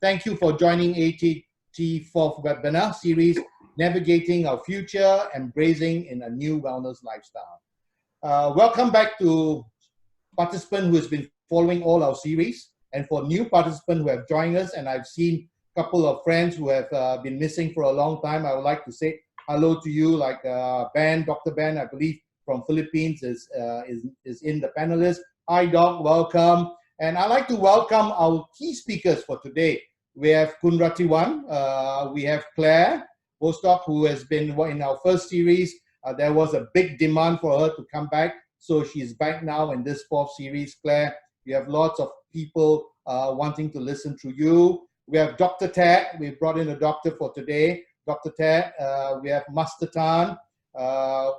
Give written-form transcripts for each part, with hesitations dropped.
Thank you for joining ATT fourth webinar series, Navigating Our Future, Embracing in a New Wellness Lifestyle. Welcome back to participant who has been following all our series, and for new participants who have joined us, and I've seen a couple of friends who have been missing for a long time. I would like to say hello to you, like Ben, Dr. Ben, I believe from Philippines is in the panelists. Hi Doc, welcome. And I'd like to welcome our key speakers for today. We have Kunratiwan, we have Claire Bostock, who has been in our first series. There was a big demand for her to come back, so she's back now in this fourth series. Claire, we have lots of people wanting to listen to you. We have Dr. Thet, we brought in a doctor for today. Dr. Thet, we have Master Tan.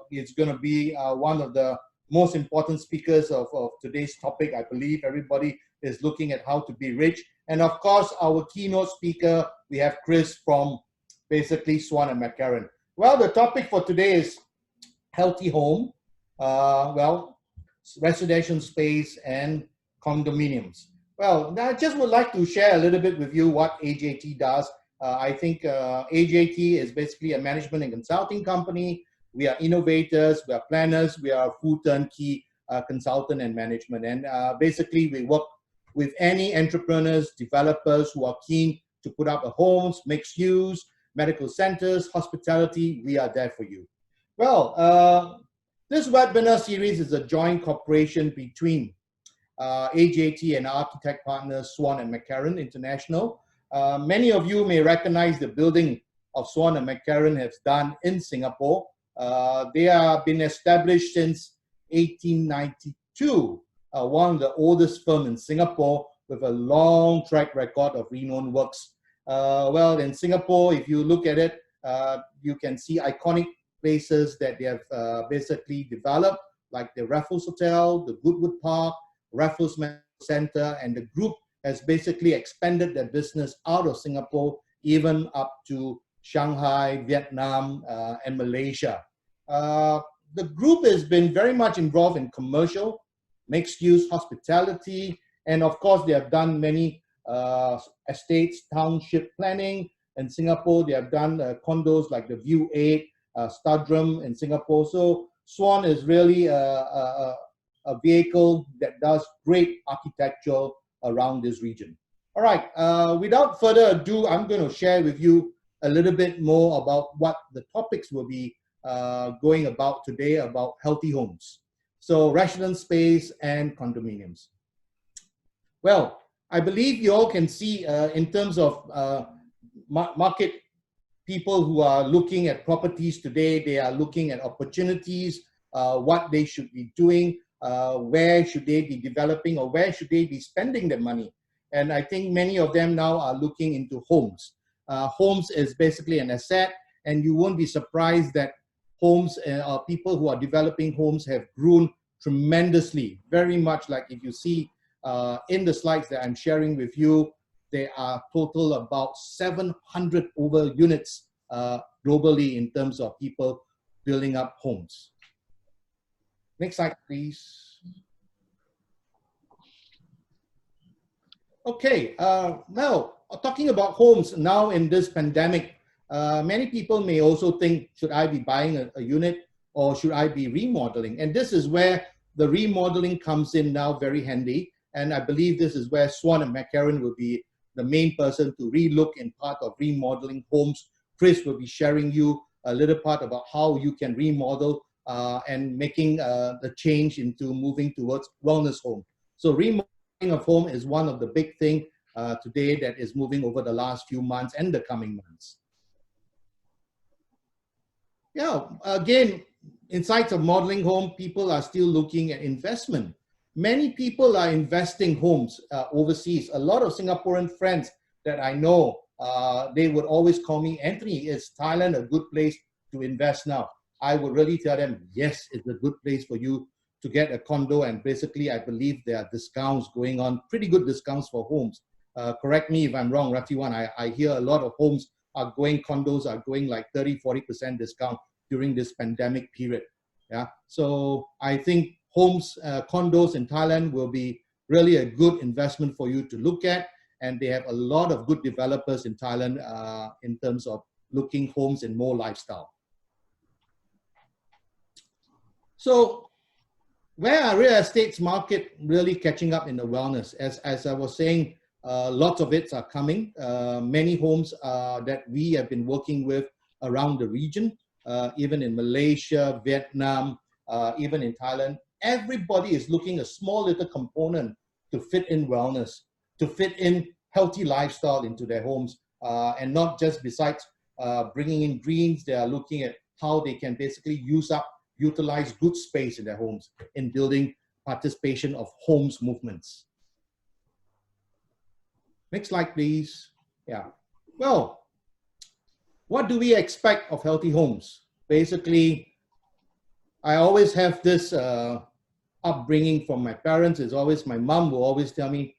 It's going to be one of the most important speakers of today's topic. I believe everybody is looking at how to be rich. And of course, our keynote speaker, we have Chris from basically Swan and McCarran. Well, the topic for today is healthy home, residential space and condominiums. Well, I just would like to share a little bit with you what Ajt does. I think Ajt is basically a management and consulting company. We are innovators, we are planners, we are full turnkey consultant and management. And basically we work with any entrepreneurs, developers who are keen to put up a homes, mixed use, medical centers, hospitality. We are there for you. Well, this webinar series is a joint cooperation between Ajt and architect partners Swan and McCarran International. Many of you may recognize the building of Swan and McCarran has done in Singapore. They have been established since 1892, one of the oldest firms in Singapore with a long track record of renowned works. Well, in Singapore, if you look at it, you can see iconic places that they have basically developed, like the Raffles Hotel, the Goodwood Park, Raffles Medical Center, and the group has basically expanded their business out of Singapore, even up to Shanghai, Vietnam, and Malaysia. The group has been very much involved in commercial, mixed-use hospitality, and of course they have done many estates, township planning in Singapore. They have done condos like the View 8, Studrum in Singapore. So Swan is really a vehicle that does great architecture around this region. All right, without further ado, I'm going to share with you a little bit more about what the topics will be going about today about healthy homes. So residence space and condominiums. Well, I believe you all can see in terms of market people who are looking at properties today, they are looking at opportunities, what they should be doing, where should they be developing or where should they be spending their money. And I think many of them now are looking into homes. Homes is basically an asset, and you won't be surprised that homes, people who are developing homes have grown tremendously, very much like if you see in the slides that I'm sharing with you, there are total about 700 over units globally in terms of people building up homes. Next slide, please. Okay, now talking about homes now in this pandemic, many people may also think, should I be buying a unit or should I be remodeling? And this is where the remodeling comes in now very handy. And I believe this is where Swan and McCarran will be the main person to relook in part of remodeling homes. Chris will be sharing you a little part about how you can remodel and making the change into moving towards wellness home. So remodeling of home is one of the big things today that is moving over the last few months and the coming months. Yeah, again, inside of modeling home, people are still looking at investment. Many people are investing homes overseas. A lot of Singaporean friends that I know, they would always call me, Anthony, is Thailand a good place to invest now? I would really tell them, yes, it's a good place for you to get a condo. And basically, I believe there are discounts going on, pretty good discounts for homes. Correct me if I'm wrong, Ratiwan, I hear a lot of homes are going, condos are going like 30–40% discount during this pandemic period. Yeah, so I think homes, condos in Thailand will be really a good investment for you to look at. and they have a lot of good developers in Thailand in terms of looking homes and more lifestyle. So where are real estate's market really catching up in the wellness? As I was saying, lots of it are coming. Many homes that we have been working with around the region, even in Malaysia, Vietnam, even in Thailand, everybody is looking a small little component to fit in wellness, to fit in healthy lifestyle into their homes, and not just besides bringing in greens, they are looking at how they can basically utilize good space in their homes in building participation of homes movements. Next slide, please. Yeah. Well, what do we expect of healthy homes? Basically, I always have this upbringing from my parents. It's always, my mom will always tell me,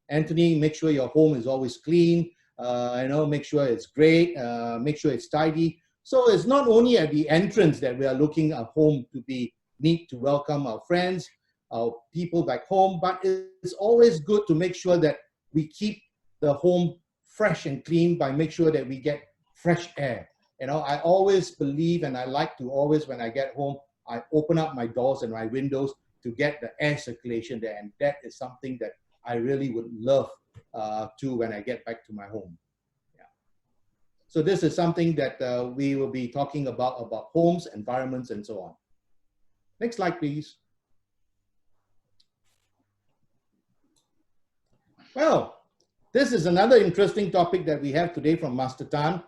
Anthony, make sure your home is always clean, make sure it's great, make sure it's tidy. So it's not only at the entrance that we are looking at home to be neat, to welcome our friends, our people back home, but it's always good to make sure that we keep the home fresh and clean by make sure that we get fresh air. I always believe, and I like to always, when I get home, I open up my doors and my windows to get the air circulation there. And that is something that I really would love to when I get back to my home. Yeah. So this is something that we will be talking about homes, environments, and so on. Next slide, please. Well, this is another interesting topic that we have today from Master Tan.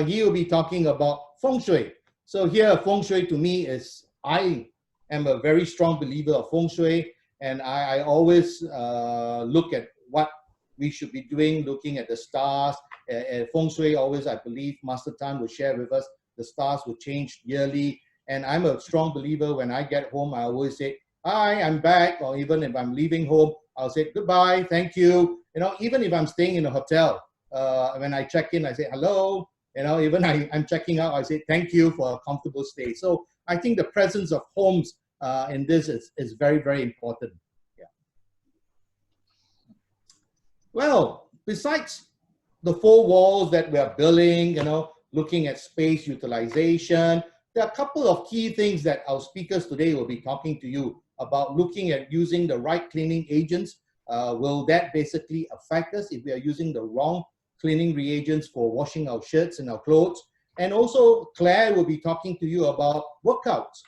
He will be talking about Feng Shui. So here, Feng Shui to me is, I am a very strong believer of Feng Shui, and I always look at what we should be doing, looking at the stars. Feng Shui always, I believe, Master Tan will share with us, the stars will change yearly. And I'm a strong believer. When I get home, I always say, hi, I'm back. Or even if I'm leaving home, I'll say, goodbye, thank you. Even if I'm staying in a hotel, when I check in, I say, hello. Even I'm checking out, I say, thank you for a comfortable stay. So I think the presence of homes in this is very, very important. Yeah. Well, besides the four walls that we are building, looking at space utilization, there are a couple of key things that our speakers today will be talking to you about, looking at using the right cleaning agents. Will that basically affect us if we are using the wrong cleaning reagents for washing our shirts and our clothes? And also, Claire will be talking to you about workouts.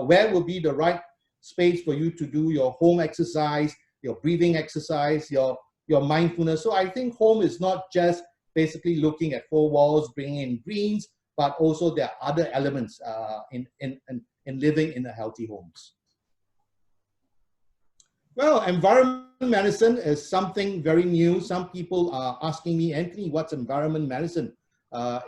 Where will be the right space for you to do your home exercise, your breathing exercise, your mindfulness. So I think home is not just basically looking at four walls, bringing in greens, but also there are other elements in living in a healthy homes. Well, environment medicine is something very new. Some people are asking me, Anthony, what's environment medicine?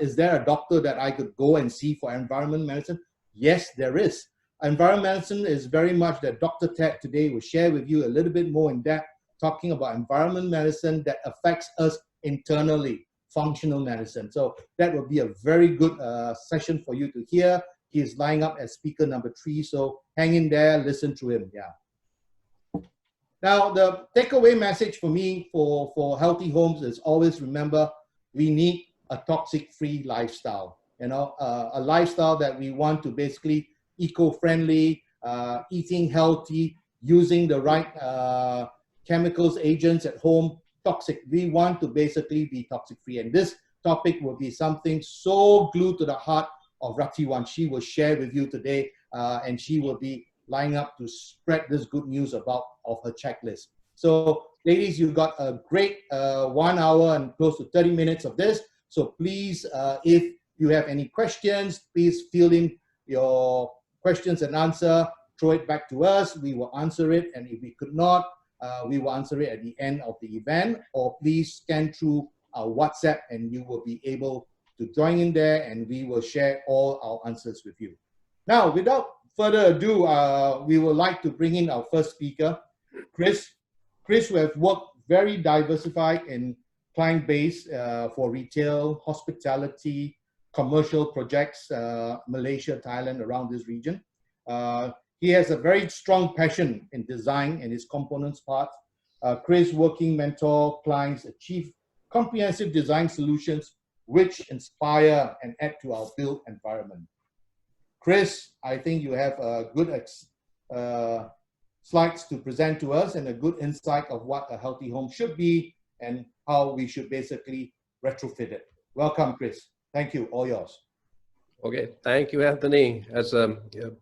Is there a doctor that I could go and see for environment medicine? Yes, there is. Environment medicine is very much that Dr. Thet today will share with you a little bit more in depth, talking about environment medicine that affects us internally, functional medicine. So that will be a very good session for you to hear. He is lining up as speaker number 3, so hang in there, listen to him. Yeah. Now, the takeaway message for me for healthy homes is always remember, we need a toxic-free lifestyle. A lifestyle that we want to basically eco-friendly, eating healthy, using the right chemicals, agents at home, toxic. We want to basically be toxic-free. And this topic will be something so glued to the heart of Ratiwan. She will share with you today, and she will be lining up to spread this good news of her checklist. So ladies, you got a great 1 hour and close to 30 minutes of this. So please, if you have any questions, please fill in your questions and answer, throw it back to us. We will answer it. And if we could not, we will answer it at the end of the event, or please scan through our WhatsApp and you will be able to join in there and we will share all our answers with you. Now, without further ado, we would like to bring in our first speaker, Chris. Chris, who have worked very diversified in client base for retail, hospitality, commercial projects, Malaysia, Thailand, around this region. He has a very strong passion in design and his components parts. Chris working mentor clients achieve comprehensive design solutions which inspire and add to our built environment. Chris, I think you have a good slides to present to us and a good insight of what a healthy home should be and how we should basically retrofit it. Welcome, Chris. Thank you. All yours. Okay, thank you, Anthony. As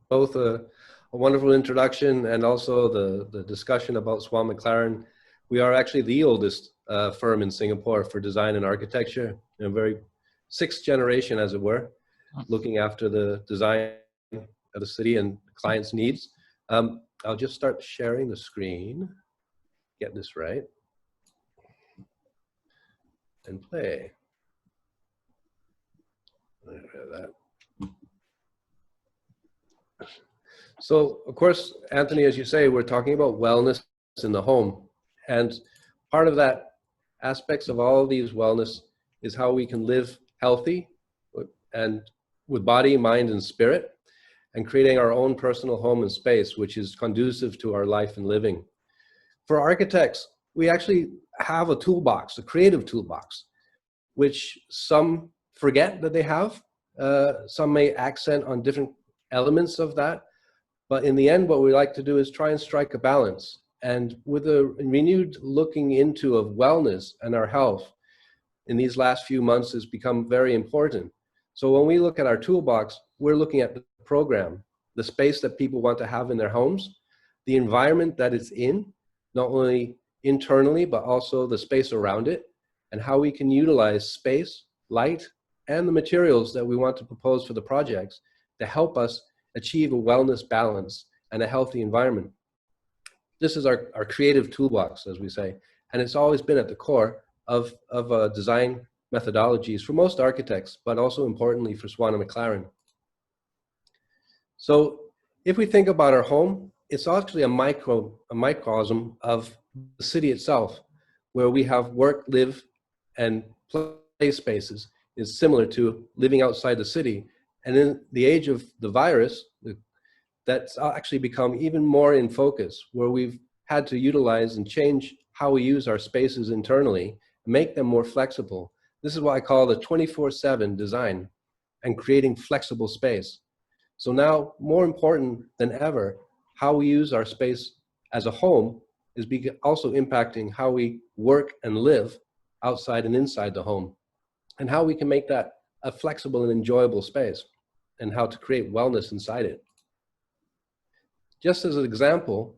both a wonderful introduction and also the discussion about Swan McLaren. We are actually the oldest firm in Singapore for design and architecture, in a very sixth generation, as it were, looking after the design of the city and clients' needs. I'll just start sharing the screen, get this right, and play. That. So, of course, Anthony, as you say, we're talking about wellness in the home. And part of that aspects of all of these wellness is how we can live healthy and with body, mind, and spirit, and creating our own personal home and space, which is conducive to our life and living. For architects, we actually have a toolbox, a creative toolbox, which some forget that they have. Some may accent on different elements of that. But in the end, what we like to do is try and strike a balance. And with a renewed looking into of wellness and our health in these last few months has become very important. So when we look at our toolbox, we're looking at the program, the space that people want to have in their homes, the environment that it's in, not only internally, but also the space around it, and how we can utilize space, light, and the materials that we want to propose for the projects to help us achieve a wellness balance and a healthy environment. This is our creative toolbox, as we say, and it's always been at the core of design methodologies for most architects, but also importantly for Swan and McLaren. So if we think about our home, it's actually a microcosm of the city itself, where we have work, live, and play spaces is similar to living outside the city. And in the age of the virus, that's actually become even more in focus, where we've had to utilize and change how we use our spaces internally, make them more flexible. This is what I call the 24/7 design and creating flexible space. So now, more important than ever, how we use our space as a home is also impacting how we work and live outside and inside the home, and how we can make that a flexible and enjoyable space, and how to create wellness inside it. Just as an example,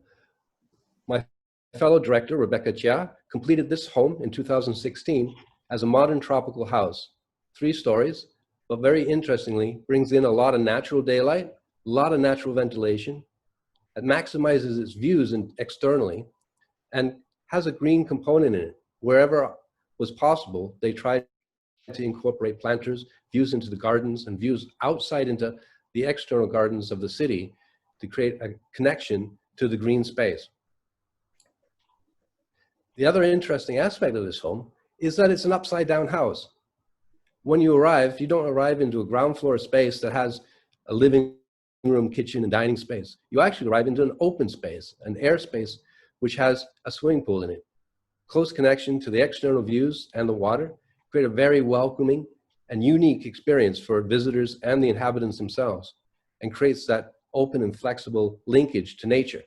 my fellow director, Rebecca Chia, completed this home in 2016 as a modern tropical house, 3 stories, but very interestingly, brings in a lot of natural daylight, a lot of natural ventilation. It maximizes its views externally, and has a green component in it. Wherever was possible, they tried to incorporate planters, views into the gardens, and views outside into the external gardens of the city to create a connection to the green space. The other interesting aspect of this home is that it's an upside down house. When you arrive, you don't arrive into a ground floor space that has a living room, kitchen, and dining space. You actually arrive into an open space, an air space, which has a swimming pool in it. Close connection to the external views and the water create a very welcoming and unique experience for visitors and the inhabitants themselves, and creates that open and flexible linkage to nature.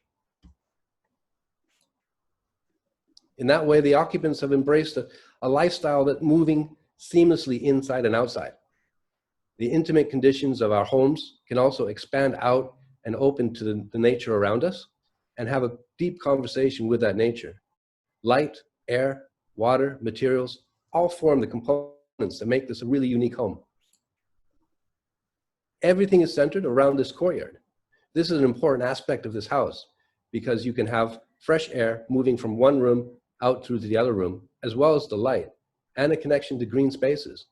In that way, the occupants have embraced a lifestyle that's moving seamlessly inside and outside. The intimate conditions of our homes can also expand out and open to the nature around us, and have a deep conversation with that nature. Light, air, water, materials, all form the components that make this a really unique home. Everything is centered around this courtyard. This is an important aspect of this house, because you can have fresh air moving from one room out through to the other room, as well as the light, and a connection to green spaces.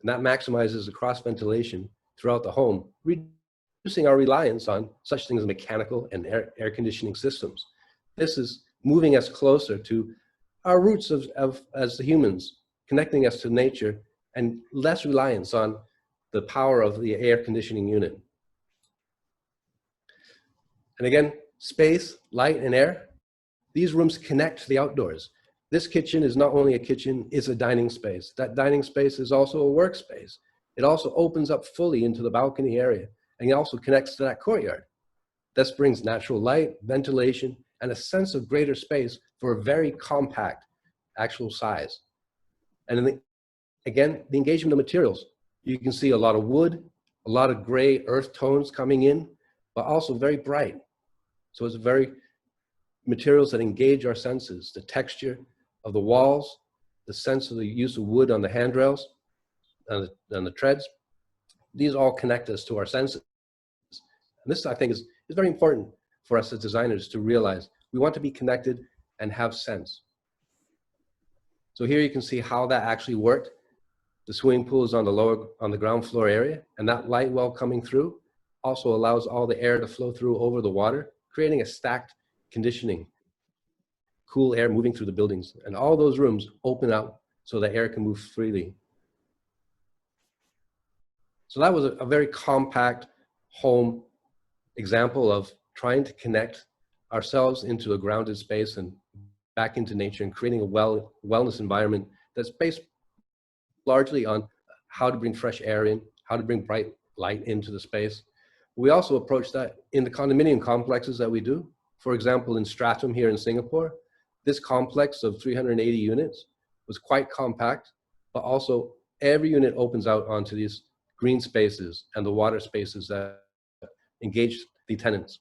And that maximizes the cross ventilation throughout the home, reducing our reliance on such things as mechanical and air conditioning systems. This is moving us closer to our roots as humans, connecting us to nature, and less reliance on the power of the air conditioning unit. And again, space, light, and air These rooms connect to the outdoors. This kitchen is not only a kitchen, it's a dining space. That dining space is also a workspace. It also opens up fully into the balcony area, and it also connects to that courtyard. This brings natural light, ventilation, and a sense of greater space for a very compact actual size. And again, the engagement of materials. You can see a lot of wood, a lot of gray earth tones coming in, but also very bright. So it's very materials that engage our senses, the texture of the walls, the sense of the use of wood on the handrails and the treads. These all connect us to our senses. And this, I think, is very important for us as designers to realize. We want to be connected and have sense. So here you can see how that actually worked. The swimming pool is on the ground floor area, and that light well coming through also allows all the air to flow through over the water, creating a stacked conditioning, cool air moving through the buildings. And all those rooms open up so the air can move freely. So that was a very compact home example of trying to connect ourselves into a grounded space and back into nature and creating a wellness environment that's based largely on how to bring fresh air in, how to bring bright light into the space. We also approach that in the condominium complexes that we do. For example, in Stratum here in Singapore, this complex of 380 units was quite compact, but also every unit opens out onto these green spaces and the water spaces that engage the tenants.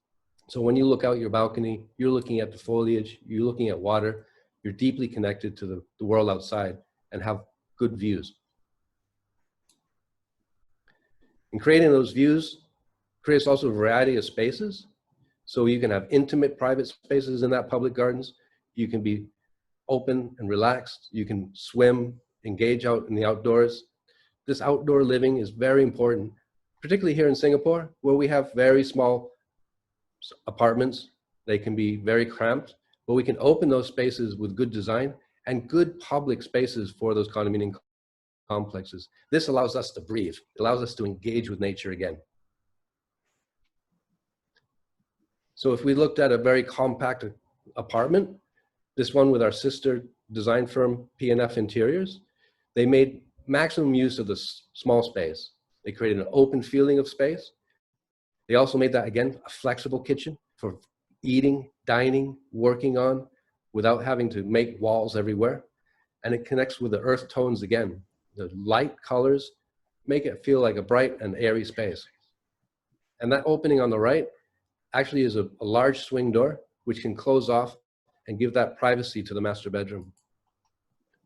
So when you look out your balcony, you're looking at the foliage, you're looking at water, you're deeply connected to the world outside and have good views. And creating those views creates also a variety of spaces. So you can have intimate private spaces in that public gardens. You can be open and relaxed. You can swim, engage out in the outdoors. This outdoor living is very important, particularly here in Singapore, where we have very small apartments. They can be very cramped, but we can open those spaces with good design and good public spaces for those condominium complexes. This allows us to breathe. It allows us to engage with nature again. So if we looked at a very compact apartment, this one with our sister design firm, P&F Interiors, they made maximum use of the small space. They created an open feeling of space. They also made that, again, a flexible kitchen for eating, dining, working on, without having to make walls everywhere. And it connects with the earth tones again. The light colors make it feel like a bright and airy space. And that opening on the right actually is a large swing door, which can close off and give that privacy to the master bedroom,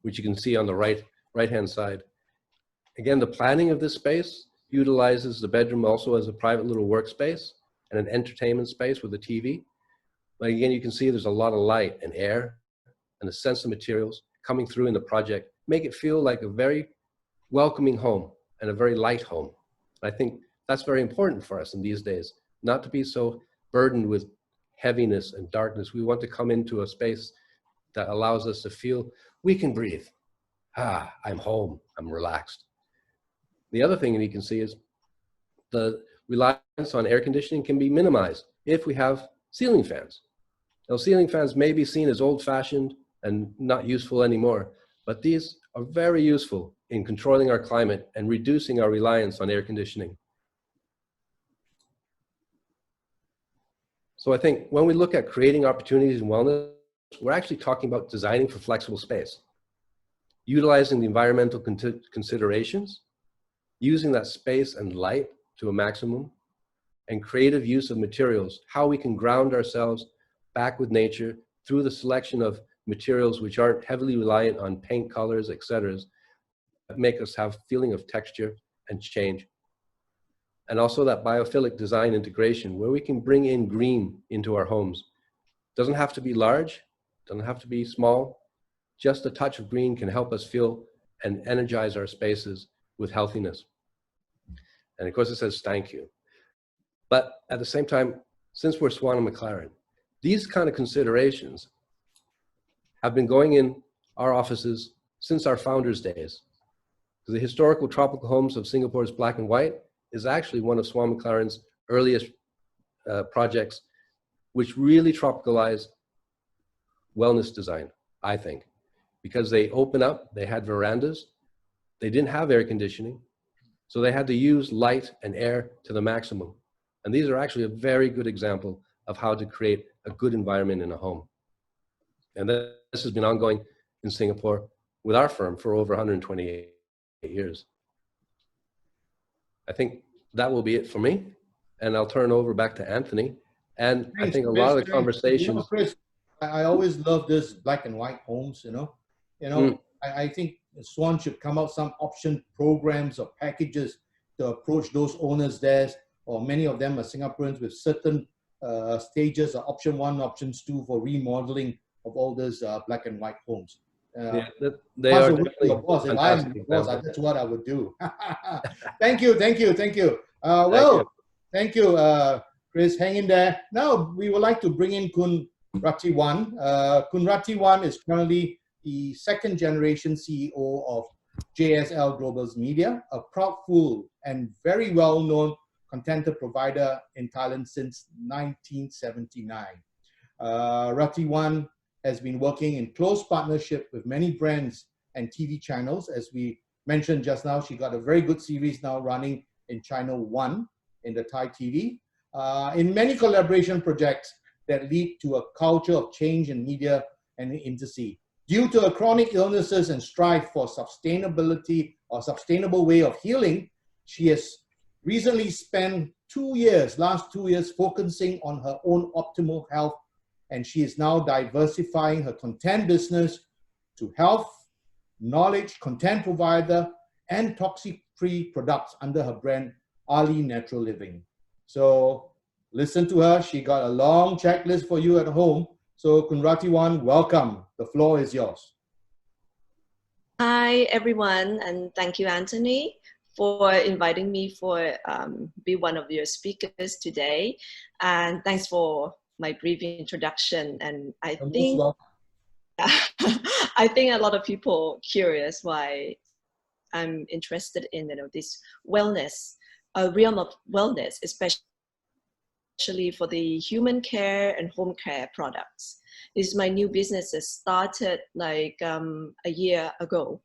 which you can see on the right-hand side. Again, the planning of this space utilizes the bedroom also as a private little workspace and an entertainment space with a TV. But again, you can see there's a lot of light and air and the sense of materials coming through in the project, make it feel like a very welcoming home and a very light home. I think that's very important for us in these days, not to be so burdened with heaviness and darkness. We want to come into a space that allows us to feel we can breathe. I'm home, I'm relaxed. The other thing that you can see is the reliance on air conditioning can be minimized if we have ceiling fans. Now, ceiling fans may be seen as old-fashioned and not useful anymore, but these are very useful in controlling our climate and reducing our reliance on air conditioning. So I think when we look at creating opportunities in wellness, we're actually talking about designing for flexible space, utilizing the environmental considerations, using that space and light to a maximum, and creative use of materials, how we can ground ourselves back with nature through the selection of materials which aren't heavily reliant on paint colors, etc., that make us have feeling of texture and change. And also that biophilic design integration, where we can bring in green into our homes. Doesn't have to be large, doesn't have to be small. Just a touch of green can help us feel and energize our spaces with healthiness. And of course it says thank you. But at the same time, since we're Swan and McLaren, these kind of considerations have been going in our offices since our founders' days. The historical tropical homes of Singapore's Black and White is actually one of Swan McLaren's earliest projects, which really tropicalized wellness design, I think, because they open up, they had verandas, they didn't have air conditioning, so they had to use light and air to the maximum. And these are actually a very good example of how to create a good environment in a home. And this has been ongoing in Singapore with our firm for over 128 years. I think that will be it for me. And I'll turn over back to Anthony. And Thanks, I think a Chris. lot of the conversations. Chris, I always love this black and white homes, I think Swan should come out some option programs or packages to approach those owners there, or many of them are Singaporeans with certain stages, option 1, options 2 for remodeling of all those black and white homes. They are your boss. If I'm your boss, that's what I would do. Thank you. Thank you, Chris. Hang in there. Now we would like to bring in Kun Rattiwan. Kun Rattiwan is currently the second generation CEO of JSL Global's Media, a proudful and very well-known content provider in Thailand since 1979. Rattiwan has been working in close partnership with many brands and TV channels. As we mentioned just now, she got a very good series now running in Channel 1 in the Thai TV, in many collaboration projects that lead to a culture of change in media and intimacy. Due to her chronic illnesses and strive for sustainability or sustainable way of healing, she has recently spent last 2 years focusing on her own optimal health, and she is now diversifying her content business to health, knowledge, content provider, and toxic-free products under her brand Ali Natural Living. So listen to her. She got a long checklist for you at home. So Kun Rattiwan, welcome. The floor is yours. Hi, everyone, and thank you, Anthony, for inviting me for be one of your speakers today. And thanks for my brief introduction. And I think I think a lot of people curious why I'm interested in this wellness, a realm of wellness, especially for the human care and home care products. This is my new business that started like a year ago.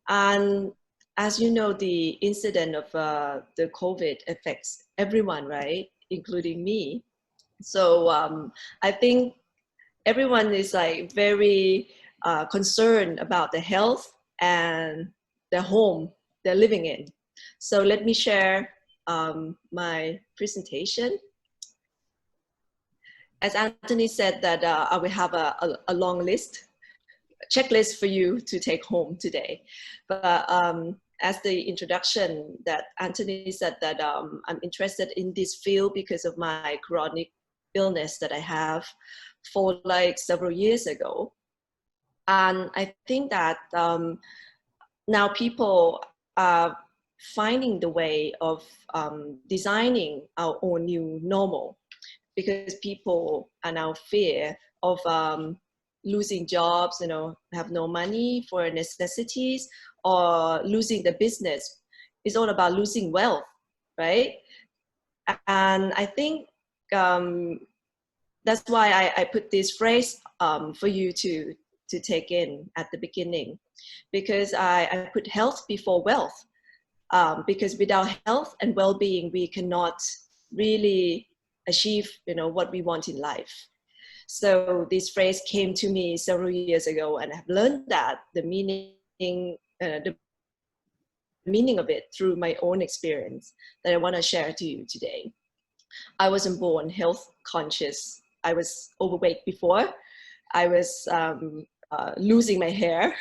And as you know, the incident of the COVID affects everyone, right? Including me. So I think everyone is like very concerned about the health and the home they're living in. So let me share my presentation. As Anthony said that I will have a long checklist for you to take home today. But as the introduction that Anthony said that I'm interested in this field because of my chronic illness that I have for like several years ago. And I think that now people are finding the way of designing our own new normal, because people are now fear of losing jobs, have no money for necessities, or losing the business. It's all about losing wealth, right? And I think that's why I put this phrase for you to take in at the beginning, because I put health before wealth, because without health and well-being, we cannot really achieve what we want in life. So this phrase came to me several years ago, and I've learned that the meaning of it through my own experience that I want to share to you today. I wasn't born health conscious. I was overweight before. I was losing my hair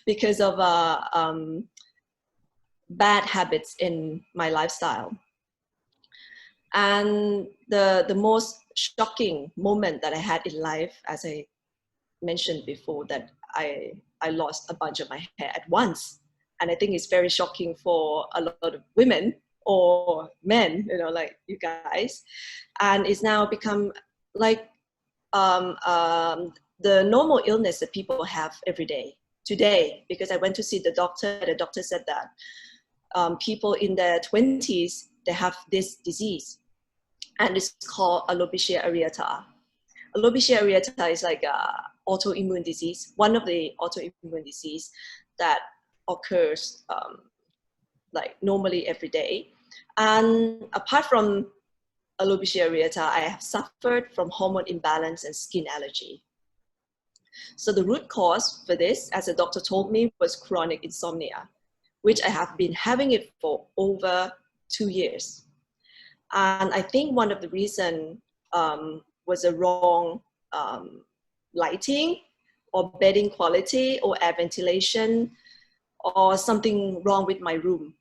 because of bad habits in my lifestyle. And the most shocking moment that I had in life, as I mentioned before, that I lost a bunch of my hair at once. And I think it's very shocking for a lot of women or men, like you guys. And it's now become like the normal illness that people have every day. Today, because I went to see the doctor said that people in their 20s, they have this disease. And it's called Alopecia Areata, alopecia areata is like a autoimmune disease, one of the autoimmune disease that occurs like normally every day. And apart from alopecia areata, I have suffered from hormone imbalance and skin allergy. So the root cause for this, as the doctor told me, was chronic insomnia, which I have been having it for over 2 years. And I think one of the reasons was a wrong lighting or bedding quality or air ventilation or something wrong with my room.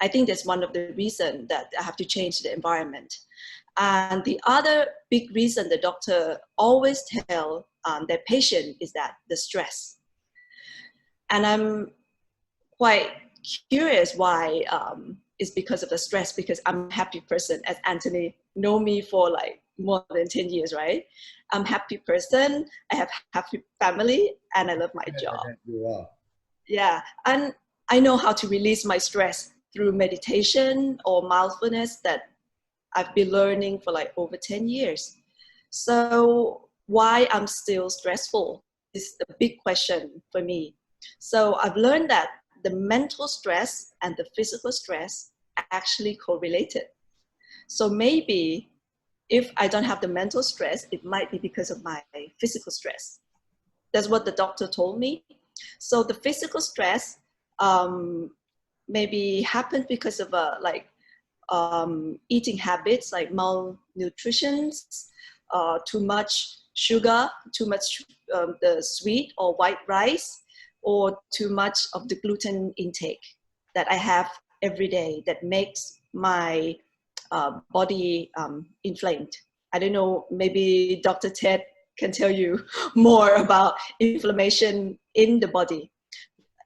I think that's one of the reasons that I have to change the environment. And the other big reason the doctor always tell their patient is that the stress. And I'm quite curious why it's because of the stress, because I'm a happy person, as Anthony know me for like more than 10 years, right? I'm a happy person, I have happy family, and I love my job. You are. Yeah, and I know how to release my stress through meditation or mindfulness that I've been learning for like over 10 years. So why I'm still stressful is the big question for me. So I've learned that the mental stress and the physical stress are actually correlated. So maybe if I don't have the mental stress, it might be because of my physical stress. That's what the doctor told me. So the physical stress maybe happened because of eating habits like malnutrition, too much sugar, too much the sweet or white rice, or too much of the gluten intake that I have every day that makes my body inflamed. I don't know, maybe Dr. Thet can tell you more about inflammation in the body.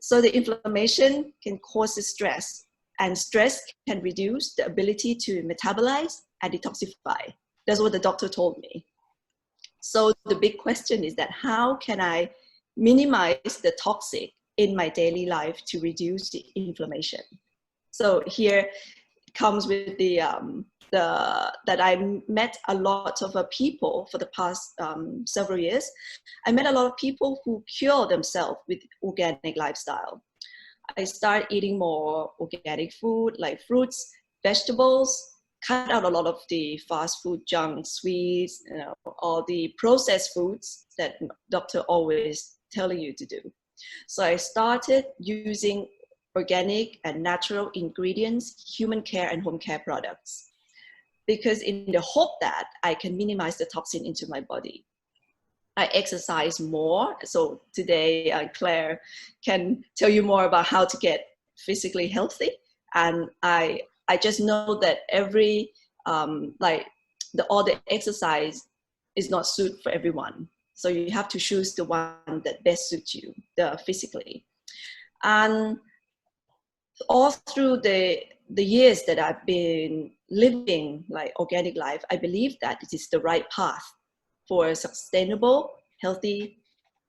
So the inflammation can cause stress, and stress can reduce the ability to metabolize and detoxify. That's what the doctor told me. So the big question is that how can I minimize the toxic in my daily life to reduce the inflammation? So here comes with that I met a lot of people for the past several years. I met a lot of people who cure themselves with organic lifestyle. I started eating more organic food like fruits, vegetables, cut out a lot of the fast food, junk, sweets, all the processed foods that doctor always telling you to do. So I started using organic and natural ingredients, human care and home care products, because in the hope that I can minimize the toxin into my body. I exercise more. So today, Claire can tell you more about how to get physically healthy. And I just know that every, all the exercise is not suited for everyone. So you have to choose the one that best suits you physically. And all through the years that I've been living like organic life, I believe that it is the right path for a sustainable, healthy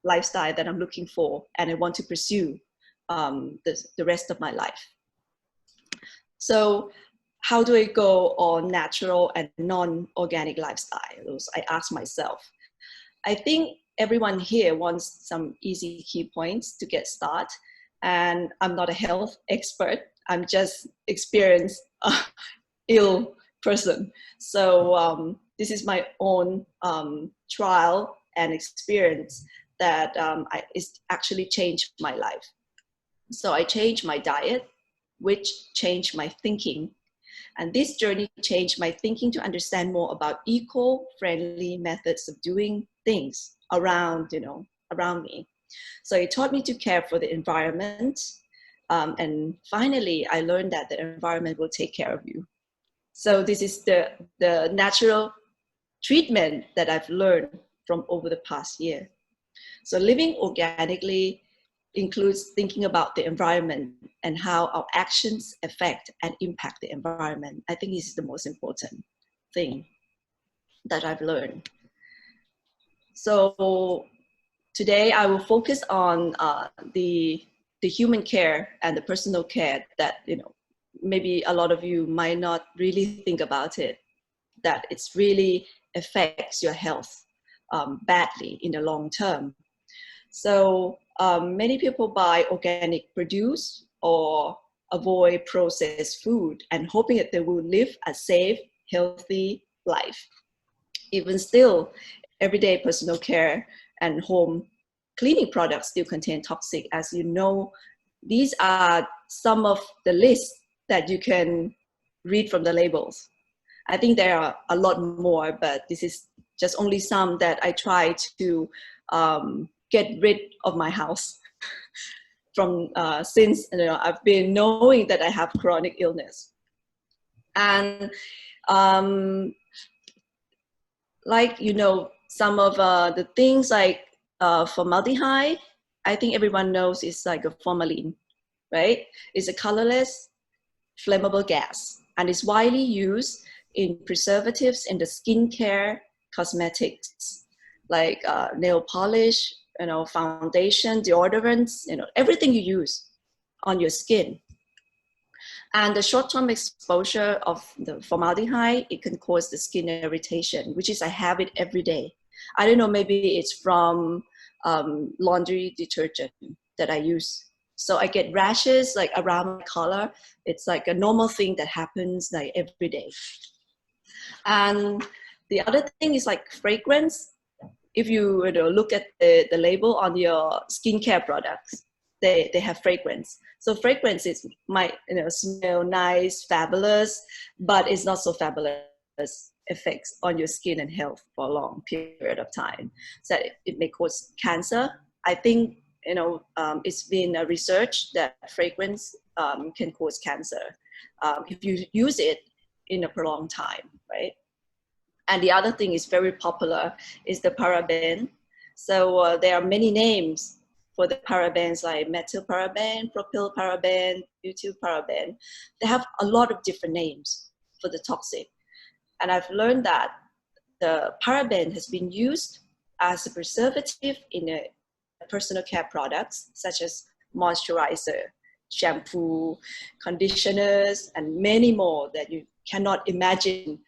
lifestyle that I'm looking for, and I want to pursue the rest of my life. So how do I go on natural and non-organic lifestyles? I ask myself. I think everyone here wants some easy key points to get started. And I'm not a health expert. I'm just experienced ill person. So this is my own trial and experience that it's actually changed my life. So I changed my diet, which changed my thinking. And this journey changed my thinking to understand more about eco-friendly methods of doing things around me. So it taught me to care for the environment. And finally, I learned that the environment will take care of you. So this is the natural treatment that I've learned from over the past year. So living organically includes thinking about the environment and how our actions affect and impact the environment. I think this is the most important thing that I've learned. So today I will focus on the human care and the personal care that, maybe a lot of you might not really think about it, that it's really affects your health. badly in the long term. So many people buy organic produce or avoid processed food and hoping that they will live a safe, healthy life. Even still, everyday personal care and home cleaning products still contain toxic. As you know, these are some of the lists that you can read from the labels. I think there are a lot more, but this is just only some that I try to get rid of my house from since I've been knowing that I have chronic illness. And like, some of the things like formaldehyde, I think everyone knows it's like a formalin, right? It's a colorless, flammable gas, and it's widely used in preservatives in the skincare, cosmetics, like nail polish, foundation, deodorants, everything you use on your skin. And the short-term exposure of the formaldehyde, it can cause the skin irritation, which is I have it every day. I don't know, maybe it's from laundry detergent that I use. So I get rashes like around my collar. It's like a normal thing that happens like every day. And the other thing is like fragrance. If you look at the label on your skincare products, they have fragrance. So fragrance might smell nice, fabulous, but it's not so fabulous effects on your skin and health for a long period of time. So it may cause cancer. I think it's been researched that fragrance can cause cancer if you use it in a prolonged time, right? And the other thing is very popular is the paraben. So there are many names for the parabens like methyl paraben, propyl paraben, butyl paraben. They have a lot of different names for the toxic. And I've learned that the paraben has been used as a preservative in personal care products such as moisturizer, shampoo, conditioners, and many more that you cannot imagine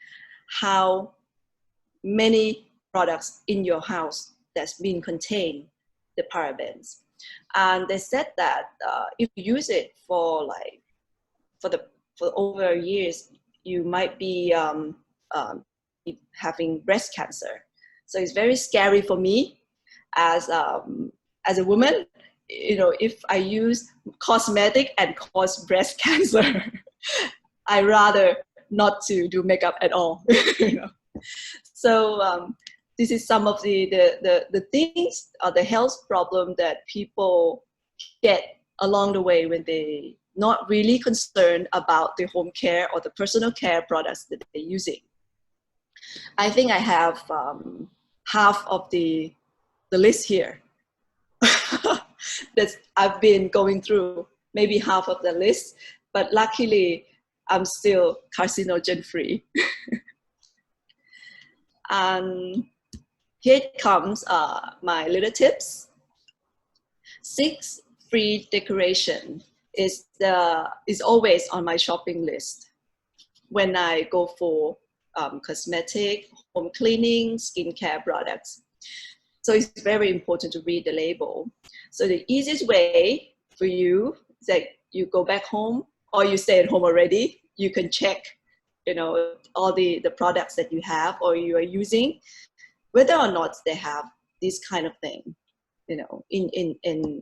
how many products in your house that's been contained the parabens. And they said that if you use it for over years, you might be having breast cancer. So it's very scary for me as a woman, if I use cosmetic and cause breast cancer, I rather not to do makeup at all. So this is some of the things, the health problem that people get along the way when they not really concerned about the home care or the personal care products that they're using. I think I have half of the list here that I've been going through, maybe half of the list, but luckily I'm still carcinogen free. And here comes my little tips. 6 free decoration is always on my shopping list when I go for cosmetic, home cleaning, skincare products. So it's very important to read the label. So the easiest way for you is that you go back home or you stay at home already, you can check all the products that you have or you are using, whether or not they have this kind of thing, in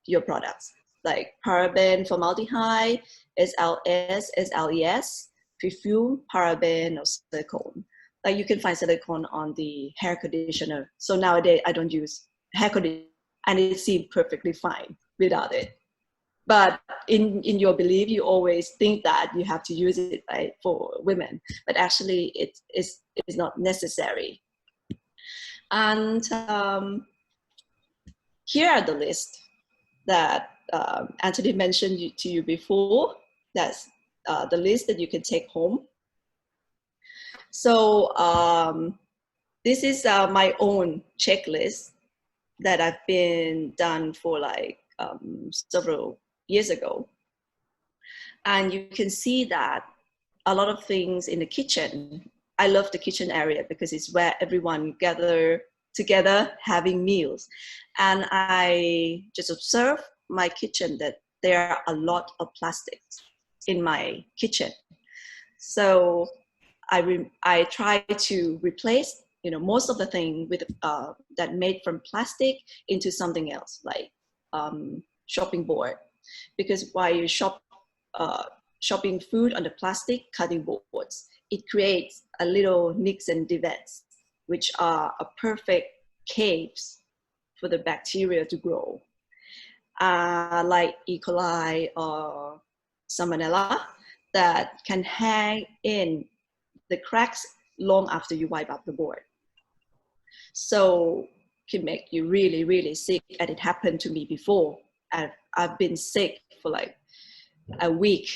your products, like paraben, formaldehyde, SLS, SLES, perfume, paraben, or silicone. Like you can find silicone on the hair conditioner. So nowadays I don't use hair conditioner and it seems perfectly fine without it. But in your belief, you always think that you have to use it, right, for women, but actually it is not necessary. And here are the list that Anthony mentioned to you before. That's the list that you can take home. So this is my own checklist that I've been done for like several years ago. And you can see that a lot of things in the kitchen I love the kitchen area because it's where everyone gather together having meals. And I just observe my kitchen that there are a lot of plastics in my kitchen. So I try to replace, most of the thing with that made from plastic into something else, like shopping board, because while you shopping food on the plastic cutting boards, it creates a little nicks and divets, which are a perfect caves for the bacteria to grow, like E. coli or Salmonella, that can hang in the cracks long after you wipe up the board. So can make you really, really sick. And it happened to me before. I've been sick for like a week.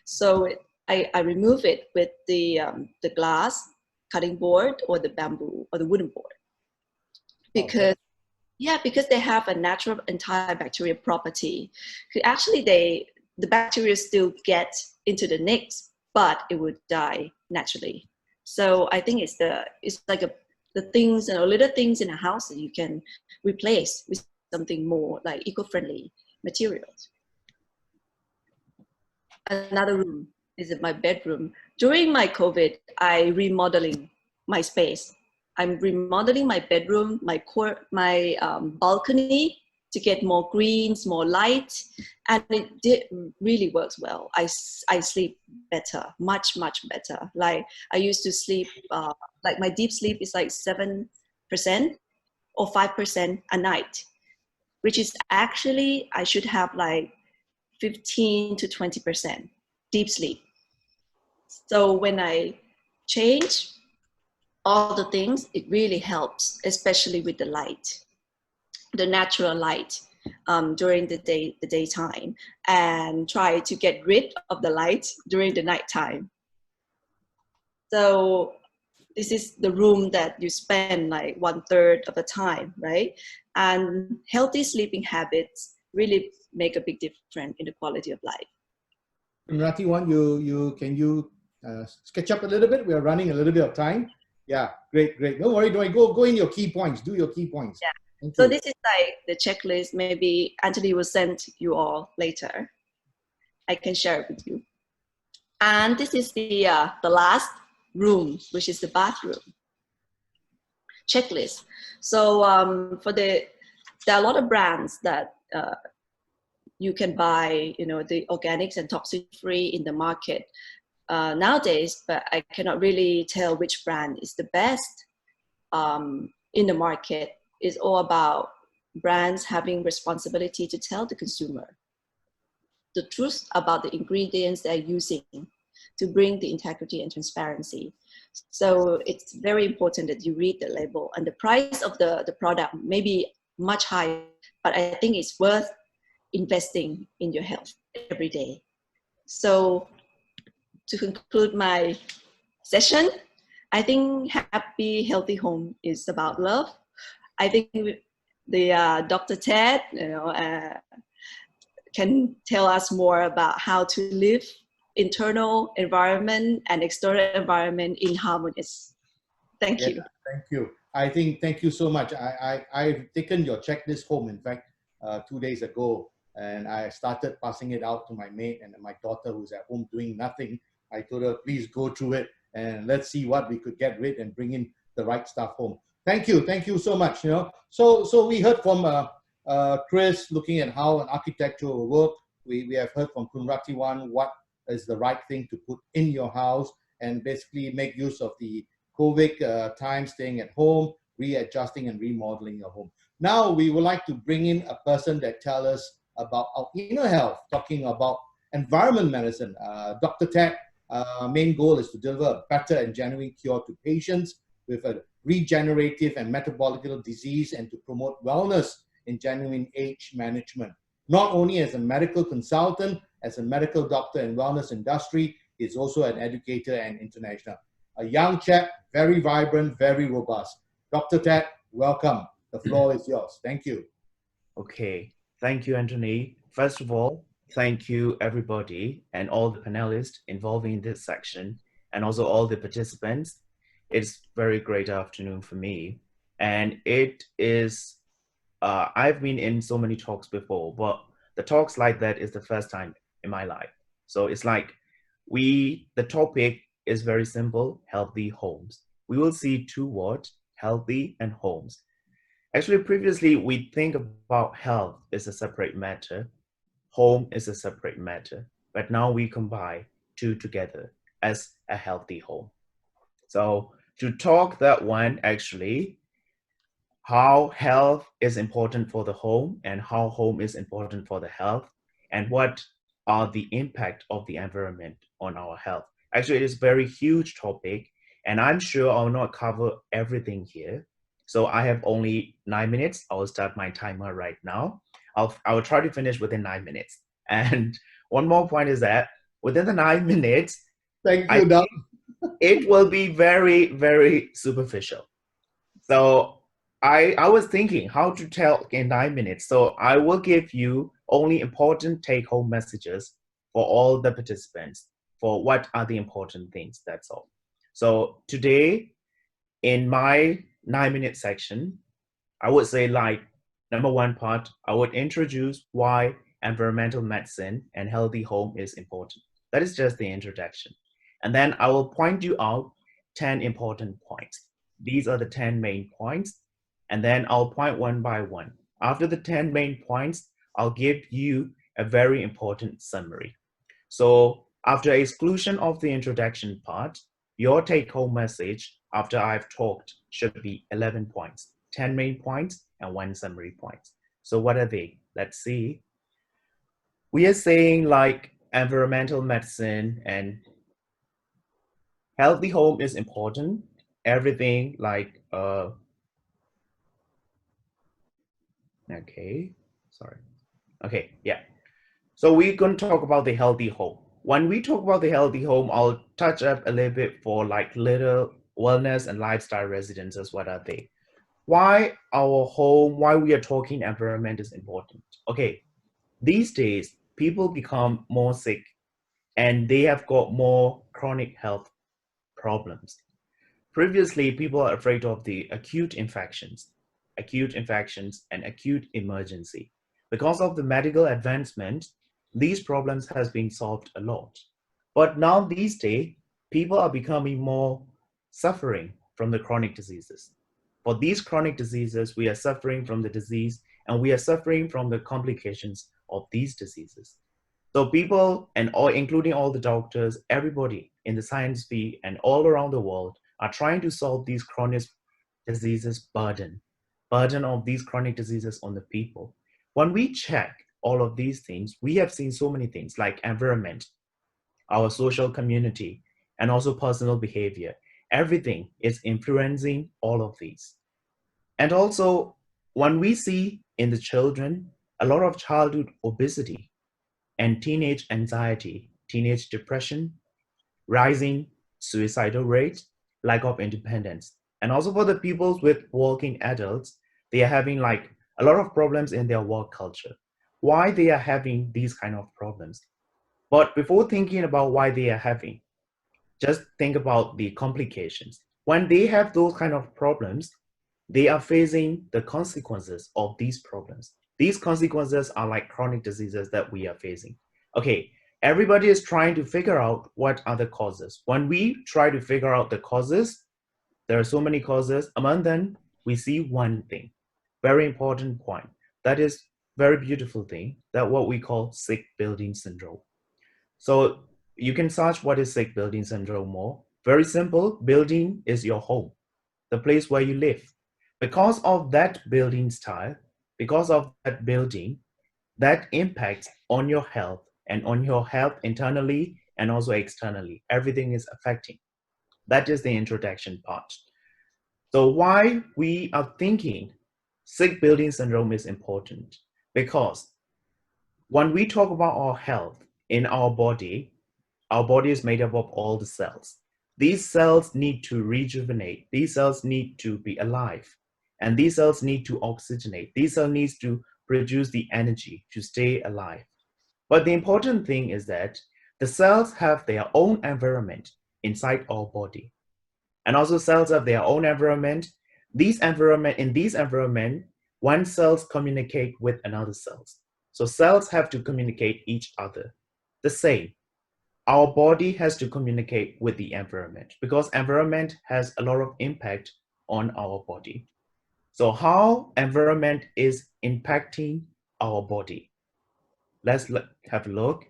So I remove it with the glass cutting board or the bamboo or the wooden board. Because, because they have a natural antibacterial property. Actually, the bacteria still get into the nicks, but it would die naturally. So I think it's like the things, little things in a house that you can replace with something more like eco-friendly materials. Another room is my bedroom. During my COVID, I'm remodeling my space. I'm remodeling my bedroom, my balcony to get more greens, more light, and it really works well. I sleep better, much, much better. Like I used to sleep, like my deep sleep is like 7% or 5% a night, which is actually, I should have like 15 to 20% deep sleep. So when I change all the things, it really helps, especially with the light, the natural light during the daytime, and try to get rid of the light during the nighttime. So this is the room that you spend like 1/3 of the time, right? And healthy sleeping habits really make a big difference in the quality of life. Rati, can you sketch up a little bit? We are running a little bit of time. Yeah, great. Don't worry, go in your key points. Do your key points. Yeah. So this is like the checklist. Maybe Anthony will send you all later. I can share it with you. And this is the last room, which is the bathroom checklist. So there are a lot of brands that you can buy, the organics and toxin-free in the market nowadays, but I cannot really tell which brand is the best in the market. It's all about brands having responsibility to tell the consumer the truth about the ingredients they're using to bring the integrity and transparency. So it's very important that you read the label, and the price of the product may be much higher, but I think it's worth investing in your health every day. So to conclude my session, I think happy, healthy home is about love. I think the Dr. Thet, can tell us more about how to live internal environment and external environment in harmonious. Thank you. Thank you. Thank you so much. I've taken your checklist home, in fact, 2 days ago, and I started passing it out to my mate and my daughter who's at home doing nothing. I told her, please go through it and let's see what we could get rid and bring in the right stuff home. Thank you so much. So we heard from Chris looking at how an architecture will work. We have heard from Kunratiwan what is the right thing to put in your house, and basically make use of the COVID time, staying at home, readjusting and remodeling your home. Now we would like to bring in a person that tell us about our inner health, talking about environment medicine. Dr. Thet, main goal is to deliver a better and genuine cure to patients with a regenerative and metabolic disease, and to promote wellness in genuine age management. Not only as a medical consultant, as a medical doctor in wellness industry, he's also an educator and international. A young chap, very vibrant, very robust. Dr. Thet, welcome. The floor is yours. Thank you. Okay. Thank you, Anthony. First of all, thank you, everybody, and all the panelists involved in this section, and also all the participants. It's very great afternoon for me. And it is, I've been in so many talks before, but the talks like that is the first time in my life. So it's like the topic is very simple, healthy homes. We will see two words, healthy and homes. Actually, previously, we think about health as a separate matter, home is a separate matter, but now we combine two together as a healthy home. So to talk that one, actually, how health is important for the home and how home is important for the health, and what are the impact of the environment on our health. Actually, it is a very huge topic, and I'm sure I'll not cover everything here. So I have only 9 minutes. I will start my timer right now. I will try to finish within 9 minutes. And one more point is that within the 9 minutes, Thank I you, Doug. it will be very, very superficial. So I was thinking how to tell in 9 minutes. So I will give you only important take-home messages for all the participants for what are the important things. That's all. So today, in my 9 minute section, I would say like number one part, I would introduce why environmental medicine and healthy home is important. That is just the introduction. And then I will point you out 10 important points. These are the 10 main points. And then I'll point one by one. After the 10 main points, I'll give you a very important summary. So after exclusion of the introduction part, your take-home message after I've talked should be 11 points, 10 main points and one summary point. So what are they? Let's see. We are saying like environmental medicine and healthy home is important. Everything like, okay, sorry. Okay, yeah. So we're going to talk about the healthy home. When we talk about the healthy home, I'll touch up a little bit for like little wellness and lifestyle residences. What are they? Why our home, why we are talking environment is important. Okay, these days, people become more sick and they have got more chronic health problems. Previously, people are afraid of the acute infections and acute emergency. Because of the medical advancement, these problems has been solved a lot. But now these days, people are becoming more suffering from the chronic diseases. For these chronic diseases, we are suffering from the disease and we are suffering from the complications of these diseases. So people and all, including all the doctors, everybody in the science field and all around the world are trying to solve these chronic diseases burden of these chronic diseases on the people. When we check all of these things, we have seen so many things like environment, our social community, and also personal behavior. Everything is influencing all of these. And also, when we see in the children, a lot of childhood obesity and teenage anxiety, teenage depression, rising suicidal rates, lack of independence. And also for the people with working adults, they are having like a lot of problems in their work culture. Why they are having these kind of problems? But before thinking about why they are having, just think about the complications. When they have those kind of problems, they are facing the consequences of these problems. These consequences are like chronic diseases that we are facing. Okay, everybody is trying to figure out what are the causes. When we try to figure out the causes, there are so many causes. Among them, we see one thing, very important point. That is very beautiful thing, that what we call sick building syndrome. So you can search what is sick building syndrome more. Very simple, building is your home, the place where you live. Because of that building style, because of that building, that impacts on your health and on your health internally and also externally. Everything is affecting. That is the introduction part. So why we are thinking sick building syndrome is important? Because when we talk about our health in our body is made up of all the cells. These cells need to rejuvenate. These cells need to be alive. And these cells need to oxygenate. These cells need to produce the energy to stay alive. But the important thing is that the cells have their own environment inside our body. And also cells have their own environment. In these environment, one cells communicate with another cells. So cells have to communicate each other. The same, our body has to communicate with the environment because environment has a lot of impact on our body. So how environment is impacting our body? Let's have a look.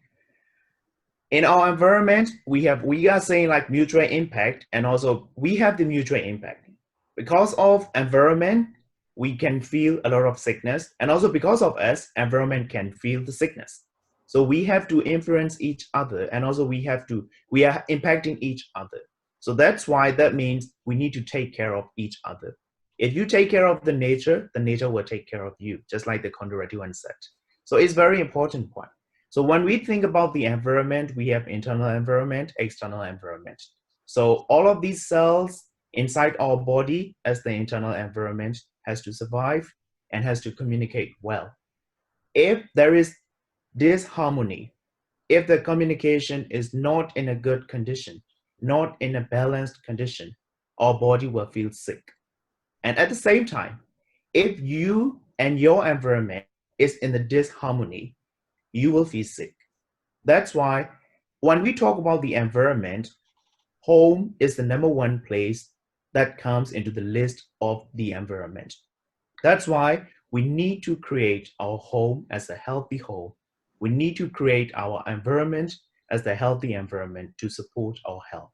In our environment, we are saying like mutual impact, and also we have the mutual impact. Because of environment, we can feel a lot of sickness, and also because of us, environment can feel the sickness. So we have to influence each other, and also we are impacting each other. So that's why that means we need to take care of each other. If you take care of the nature will take care of you, just like the Condominiums one said. So it's very important point. So when we think about the environment, we have internal environment, external environment. So all of these cells inside our body as the internal environment has to survive and has to communicate well. If there is disharmony, if the communication is not in a good condition, not in a balanced condition, our body will feel sick. And at the same time, if you and your environment is in the disharmony, you will feel sick. That's why when we talk about the environment, home is the #1 place that comes into the list of the environment. That's why we need to create our home as a healthy home. We need to create our environment as the healthy environment to support our health.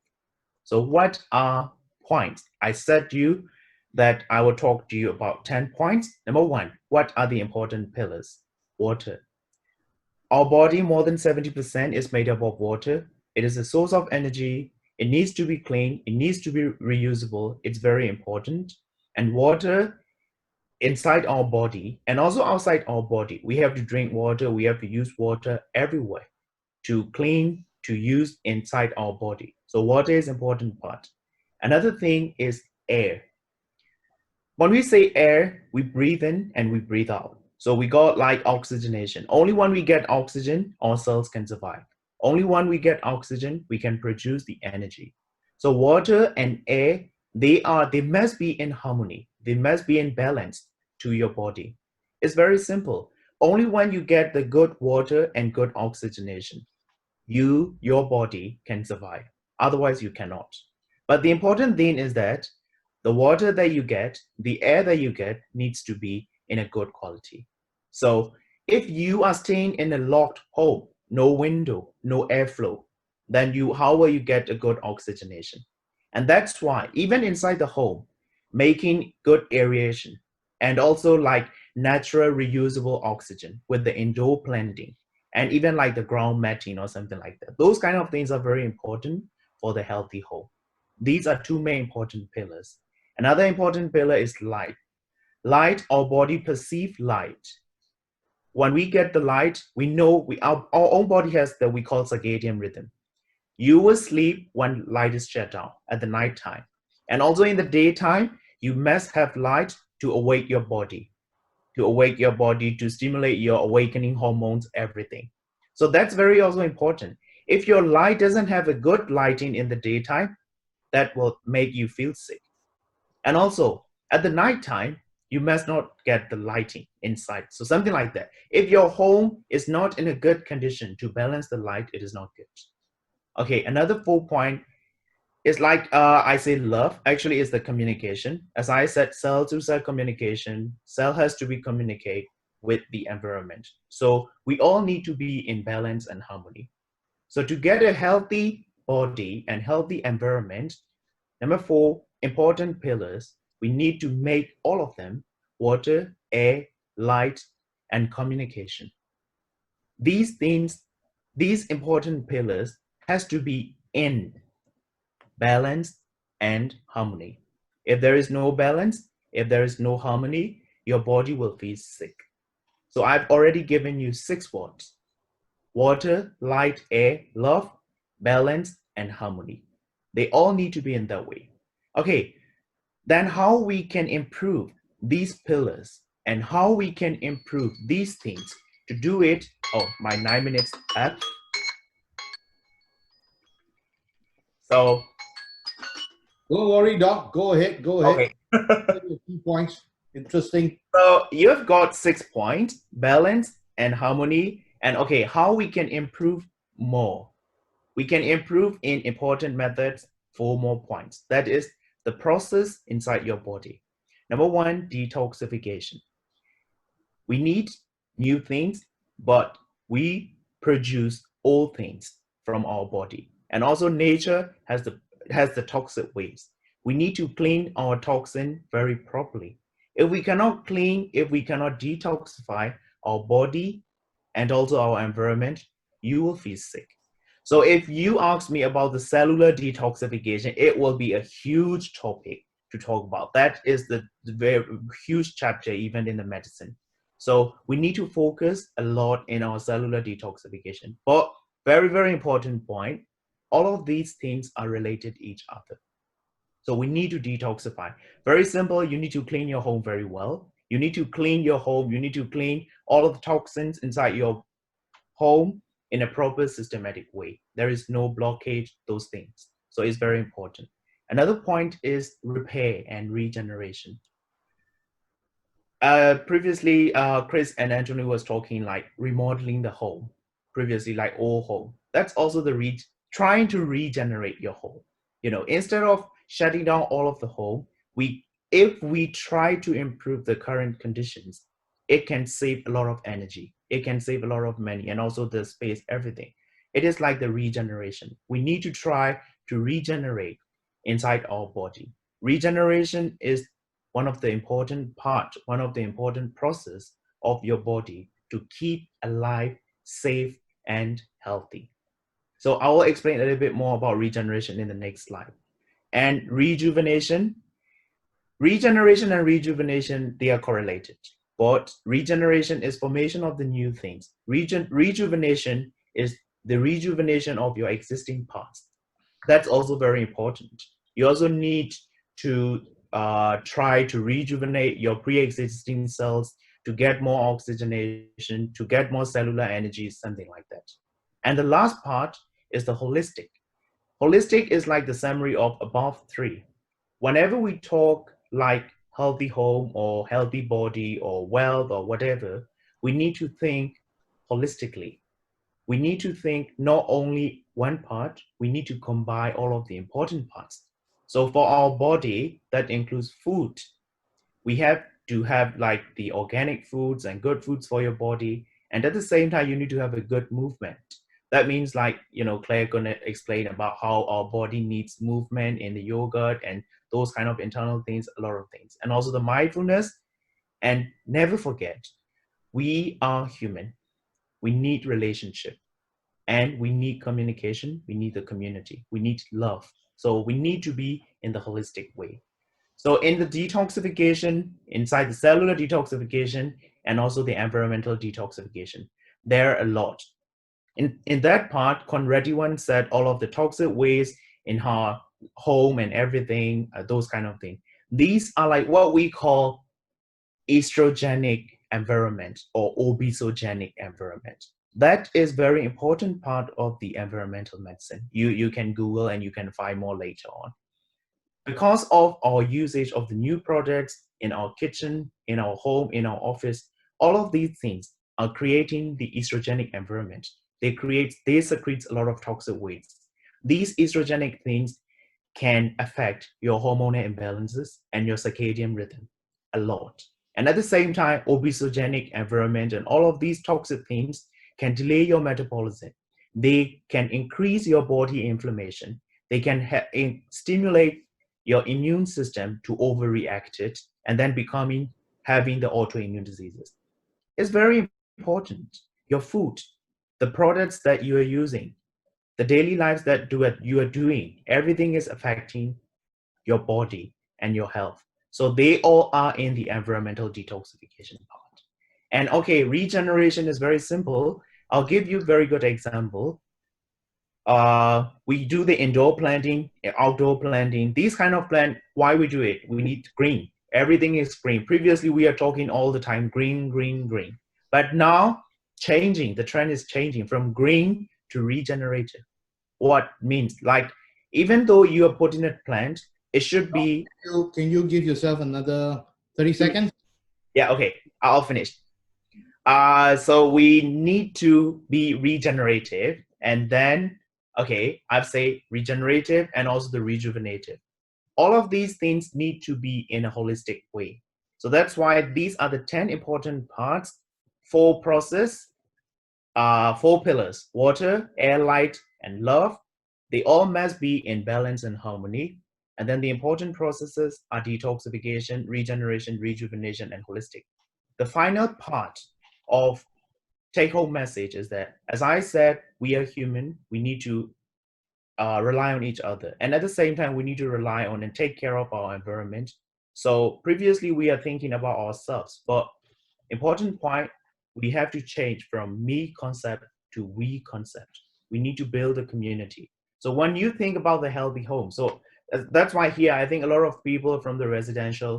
So what are points? I said to you that I will talk to you about 10 points. #1, what are the important pillars? Water. Our body, more than 70% is made up of water. It is a source of energy. It needs to be clean. It needs to be reusable. It's very important. And water inside our body and also outside our body, we have to drink water. We have to use water everywhere to clean, to use inside our body. So water is an important part. Another thing is air. When we say air, we breathe in and we breathe out. So we got like oxygenation. Only when we get oxygen, our cells can survive. Only when we get oxygen, we can produce the energy. So water and air, they must be in harmony. They must be in balance to your body. It's very simple. Only when you get the good water and good oxygenation, your body can survive. Otherwise, you cannot. But the important thing is that the water that you get, the air that you get needs to be in a good quality. So if you are staying in a locked home, no window, no airflow, then how will you get a good oxygenation? And that's why even inside the home, making good aeration and also like natural reusable oxygen with the indoor planting and even like the ground matting or something like that. Those kind of things are very important for the healthy home. These are two main important pillars. Another important pillar is light. Light, our body perceives light. When we get the light, we know our own body has that we call circadian rhythm. You will sleep when light is shut down at the night time. And also in the daytime, you must have light to awake your body, to stimulate your awakening hormones, everything. So that's very also important. If your light doesn't have a good lighting in the daytime, that will make you feel sick. And also at the nighttime, you must not get the lighting inside. So something like that. If your home is not in a good condition to balance the light, it is not good. Okay, another 4 point is like I say love, actually is the communication. As I said, cell to cell communication, cell has to be communicate with the environment. So we all need to be in balance and harmony. So to get a healthy body and healthy environment, #4, important pillars, we need to make all of them: water, air, light, and communication. These things, these important pillars has to be in balance and harmony. If there is no balance, if there is no harmony, your body will feel sick. So I've already given you 6 words: water, light, air, love, balance, and harmony. They all need to be in that way. Okay, then how we can improve these pillars and how we can improve these things to do it. Oh, my 9 minutes up. So Don't worry, Doc. Go ahead. Go ahead. Okay. Key points. Interesting. So you've got 6 points: balance and harmony. And okay, how we can improve more. We can improve in important methods, 4 more points. That is the process inside your body. Number one, detoxification. We need new things, but we produce old things from our body. And also nature has the toxic waste. We need to clean our toxin very properly. If we cannot clean, if we cannot detoxify our body and also our environment, you will feel sick. So if you ask me about the cellular detoxification, it will be a huge topic to talk about. That is the very huge chapter even in the medicine. So we need to focus a lot in our cellular detoxification. But very, very important point, all of these things are related to each other. So we need to detoxify. Very simple, you need to clean your home very well. You need to clean your home. You need to clean all of the toxins inside your home in a proper systematic way. There is no blockage, those things. So it's very important. Another point is repair and regeneration. Previously, Chris and Anthony was talking like remodeling the home. Previously, like old home. That's also the trying to regenerate your home. You know, instead of shutting down all of the home, if we try to improve the current conditions, it can save a lot of energy. It can save a lot of money and also the space, everything. It is like the regeneration. We need to try to regenerate inside our body. Regeneration is one of the important process of your body to keep alive, safe, and healthy. So I will explain a little bit more about regeneration in the next slide. And rejuvenation and rejuvenation, they are correlated. But regeneration is formation of the new things. Rejuvenation is the rejuvenation of your existing parts. That's also very important. You also need to try to rejuvenate your pre-existing cells to get more oxygenation, to get more cellular energy, something like that. And the last part is the holistic. Holistic is like the summary of above three. Whenever we talk like healthy home or healthy body or wealth or whatever, we need to think holistically. We need to think not only one part, we need to combine all of the important parts. So for our body, that includes food. We have to have like the organic foods and good foods for your body. And at the same time, you need to have a good movement. That means like, you know, Claire gonna explain about how our body needs movement in the yogurt and those kind of internal things, a lot of things. And also the mindfulness. And never forget, we are human. We need relationship. And we need communication, we need the community, we need love. So we need to be in the holistic way. So in the detoxification, inside the cellular detoxification, and also the environmental detoxification, there are a lot. In that part, Conradi one said all of the toxic waste in her home and everything, those kind of things. These are like what we call estrogenic environment or obesogenic environment. That is very important part of the environmental medicine. You can Google and you can find more later on. Because of our usage of the new products in our kitchen, in our home, in our office, all of these things are creating the estrogenic environment. They secrete a lot of toxic waste. These estrogenic things can affect your hormonal imbalances and your circadian rhythm a lot. And at the same time, obesogenic environment and all of these toxic things can delay your metabolism. They can increase your body inflammation. They can stimulate your immune system to overreact it and then having the autoimmune diseases. It's very important. Your food, the products that you are using, the daily lives that you are doing, everything is affecting your body and your health. So they all are in the environmental detoxification part. And okay, regeneration is very simple. I'll give you a very good example. We do the indoor planting, outdoor planting, these kind of plant. Why we do it? We need green. Everything is green. Previously, we are talking all the time, green, green, green. But now, the trend is changing from green to regenerative. What means? Like, even though you are putting a plant, it should be. Can you give yourself another 30 seconds? Yeah, okay, I'll finish. So we need to be regenerative, and then, okay, I've say regenerative and also the rejuvenative. All of these things need to be in a holistic way. So that's why these are the 10 important parts, 4 process, 4 pillars: water, air, light, and love. They all must be in balance and harmony. And then the important processes are detoxification, regeneration, rejuvenation, and holistic. The final part of take-home message is that, as I said, we are human. We need to rely on each other. And at the same time, we need to rely on and take care of our environment. So previously, we are thinking about ourselves. But important point, we have to change from me concept to we concept. We need to build a community. So when you think about the healthy home, so that's why here, I think a lot of people from the residential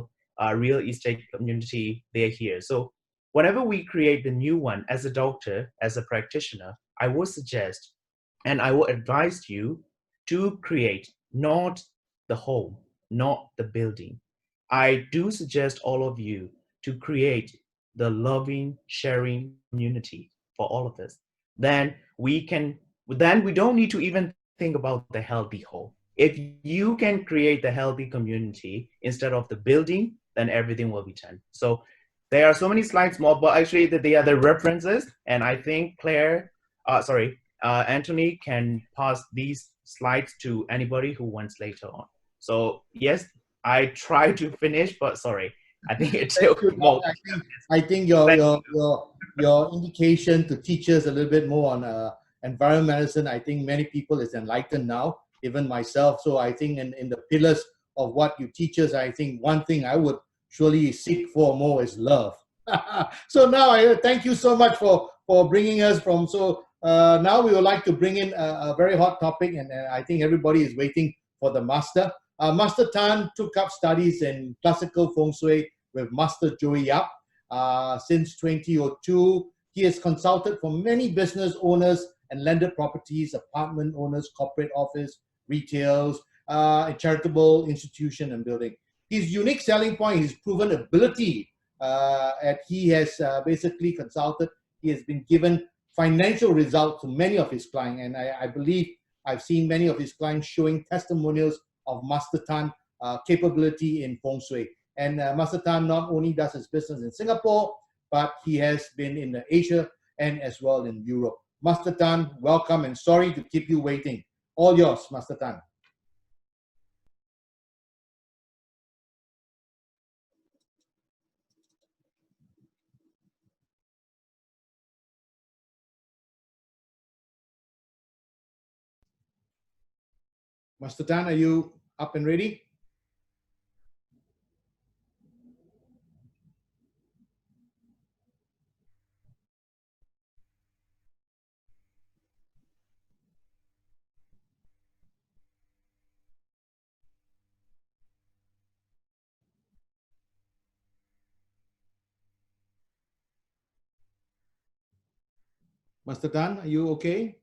real estate community, they're here. So whenever we create the new one, as a doctor, as a practitioner, I would suggest and I would advise you to create not the home, not the building. I do suggest all of you to create the loving, sharing community for all of us. Then we don't need to even think about the healthy home. If you can create the healthy community instead of the building, then everything will be done. So there are so many slides more, but actually they are the references. And I think Anthony can pass these slides to anybody who wants later on. So yes, I tried to finish, but sorry, I think it took more. I think your indication to teachers a little bit more on environmental medicine, I think many people is enlightened now, even myself. So I think in the pillars of what you teach us, I think one thing I would surely seek for more is love. So now I thank you so much for bringing us from. So now we would like to bring in a very hot topic, and I think everybody is waiting for the master. Master Tan took up studies in classical feng shui with Master Joey Yap since 2002. He has consulted for many business owners and landed properties, apartment owners, corporate office, retails, charitable institution and building. His unique selling point, his proven ability, he has basically consulted. He has been given financial results to many of his clients, and I believe I've seen many of his clients showing testimonials of Master Tan capability in feng shui. And Master Tan not only does his business in Singapore, but he has been in Asia and as well in Europe. Master Tan, welcome, and sorry to keep you waiting. All yours, Master Tan. Master Tan, are you up and ready? Master Tan, are you okay?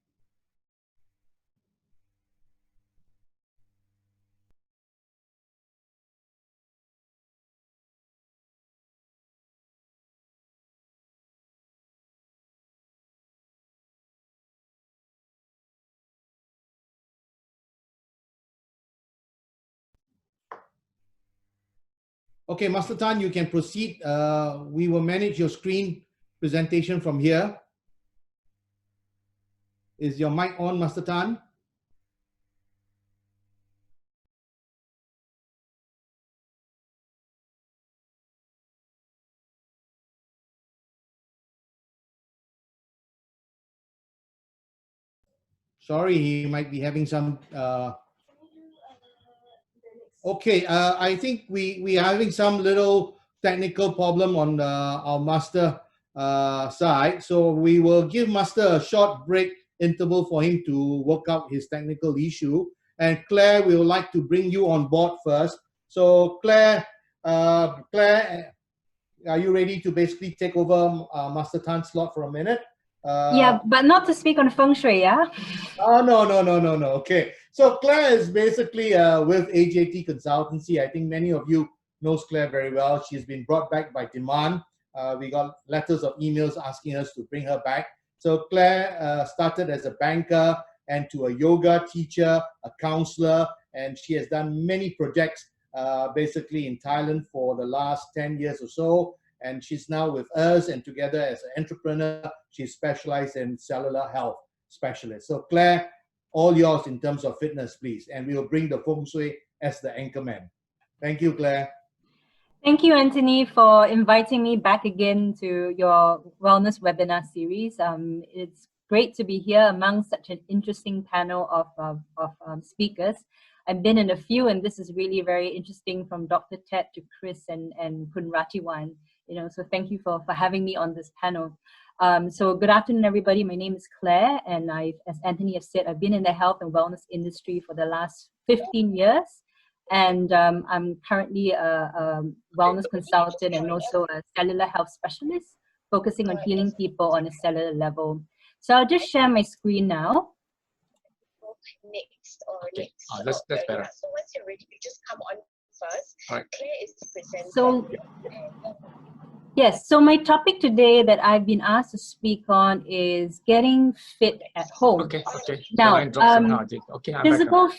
Okay, Master Tan, you can proceed. We will manage your screen presentation from here. Is your mic on, Master Tan? Sorry, he might be having some. Okay, I think we are having some little technical problem on our master side. So we will give master a short break interval for him to work out his technical issue. And Claire, we would like to bring you on board first. So Claire, are you ready to basically take over Master Tan's slot for a minute? Yeah, but not to speak on feng shui, yeah? Oh, no. Okay. So Claire is basically with AJT Consultancy. I think many of you knows Claire very well. She's been brought back by demand. We got letters of emails asking us to bring her back. So Claire started as a banker and to a yoga teacher, a counselor, and she has done many projects basically in Thailand for the last 10 years or so. And she's now with us, and together as an entrepreneur, she's specialized in cellular health specialist. So Claire, all yours in terms of fitness, please. And we will bring the Feng Shui as the anchor man. Thank you, Claire. Thank you, Anthony, for inviting me back again to your wellness webinar series. It's great to be here among such an interesting panel of speakers. I've been in a few, and this is really very interesting, from Dr. Thet to Chris and Kunratiwan. So thank you for having me on this panel. So good afternoon, everybody. My name is Claire, and as Anthony has said, I've been in the health and wellness industry for the last 15 years. And I'm currently a wellness consultant and also a cellular health specialist, focusing on healing people on a cellular level. So I'll just share my screen now. Next or okay. next. That's better. Yeah. So once you're ready, you just come on first. All right. Claire is the presenter. So yes, so my topic today that I've been asked to speak on is getting fit at home. Okay. Now, okay, physical.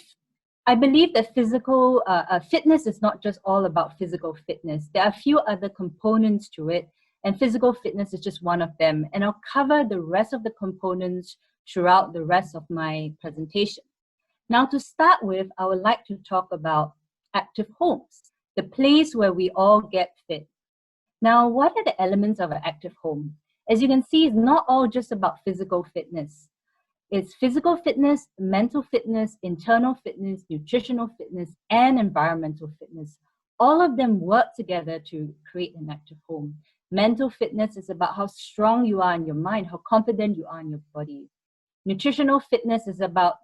I believe that physical fitness is not just all about physical fitness. There are a few other components to it, and physical fitness is just one of them. And I'll cover the rest of the components throughout the rest of my presentation. Now, to start with, I would like to talk about active homes, the place where we all get fit. Now, what are the elements of an active home? As you can see, it's not all just about physical fitness. It's physical fitness, mental fitness, internal fitness, nutritional fitness, and environmental fitness. All of them work together to create an active home. Mental fitness is about how strong you are in your mind, how confident you are in your body. Nutritional fitness is about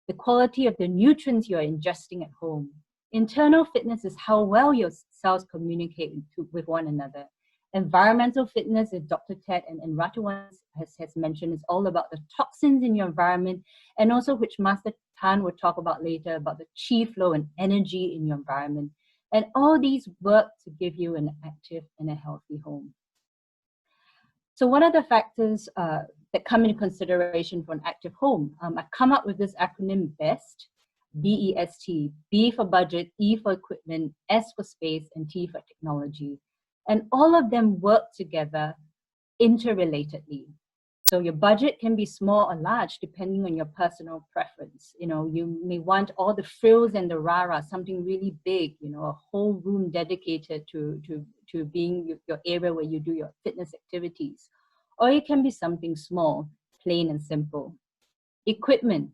the quality of the nutrients you're ingesting at home. Internal fitness is how well your cells communicate with one another. Environmental fitness, as Dr. Thet and Ratuwan has mentioned, is all about the toxins in your environment, and also, which Master Tan will talk about later, about the chi flow and energy in your environment. And all these work to give you an active and a healthy home. So what are the factors that come into consideration for an active home? I've come up with this acronym BEST, B-E-S-T, B for budget, E for equipment, S for space, and T for technology. And all of them work together interrelatedly. So your budget can be small or large depending on your personal preference. You may want all the frills and the rah-rah, something really big, a whole room dedicated to being your area where you do your fitness activities. Or it can be something small, plain and simple. Equipment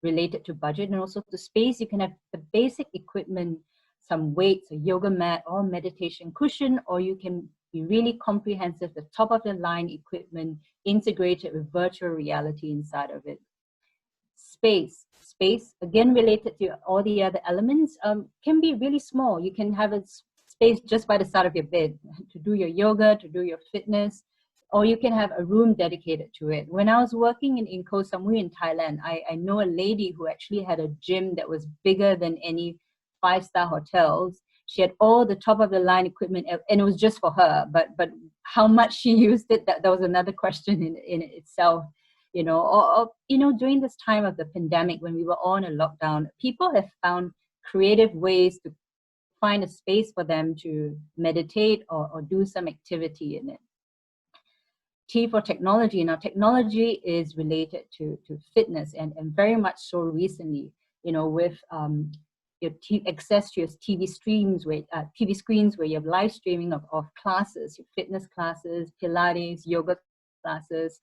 related to budget, and also to space. You can have the basic equipment, some weights, a yoga mat or meditation cushion, or you can be really comprehensive, the top of the line equipment integrated with virtual reality inside of it. Space, again related to all the other elements, can be really small. You can have a space just by the side of your bed to do your yoga, to do your fitness, or you can have a room dedicated to it. When I was working in Koh Samui in Thailand, I know a lady who actually had a gym that was bigger than any 5-star hotels. She had all the top of the line equipment, and it was just for her. But how much she used it, that was another question in itself. During this time of the pandemic, when we were all in a lockdown, people have found creative ways to find a space for them to meditate or do some activity in it. T for technology. Now, technology is related to fitness, and very much so recently, with your access to your TV screens where you have live streaming of classes, your fitness classes, Pilates, yoga classes.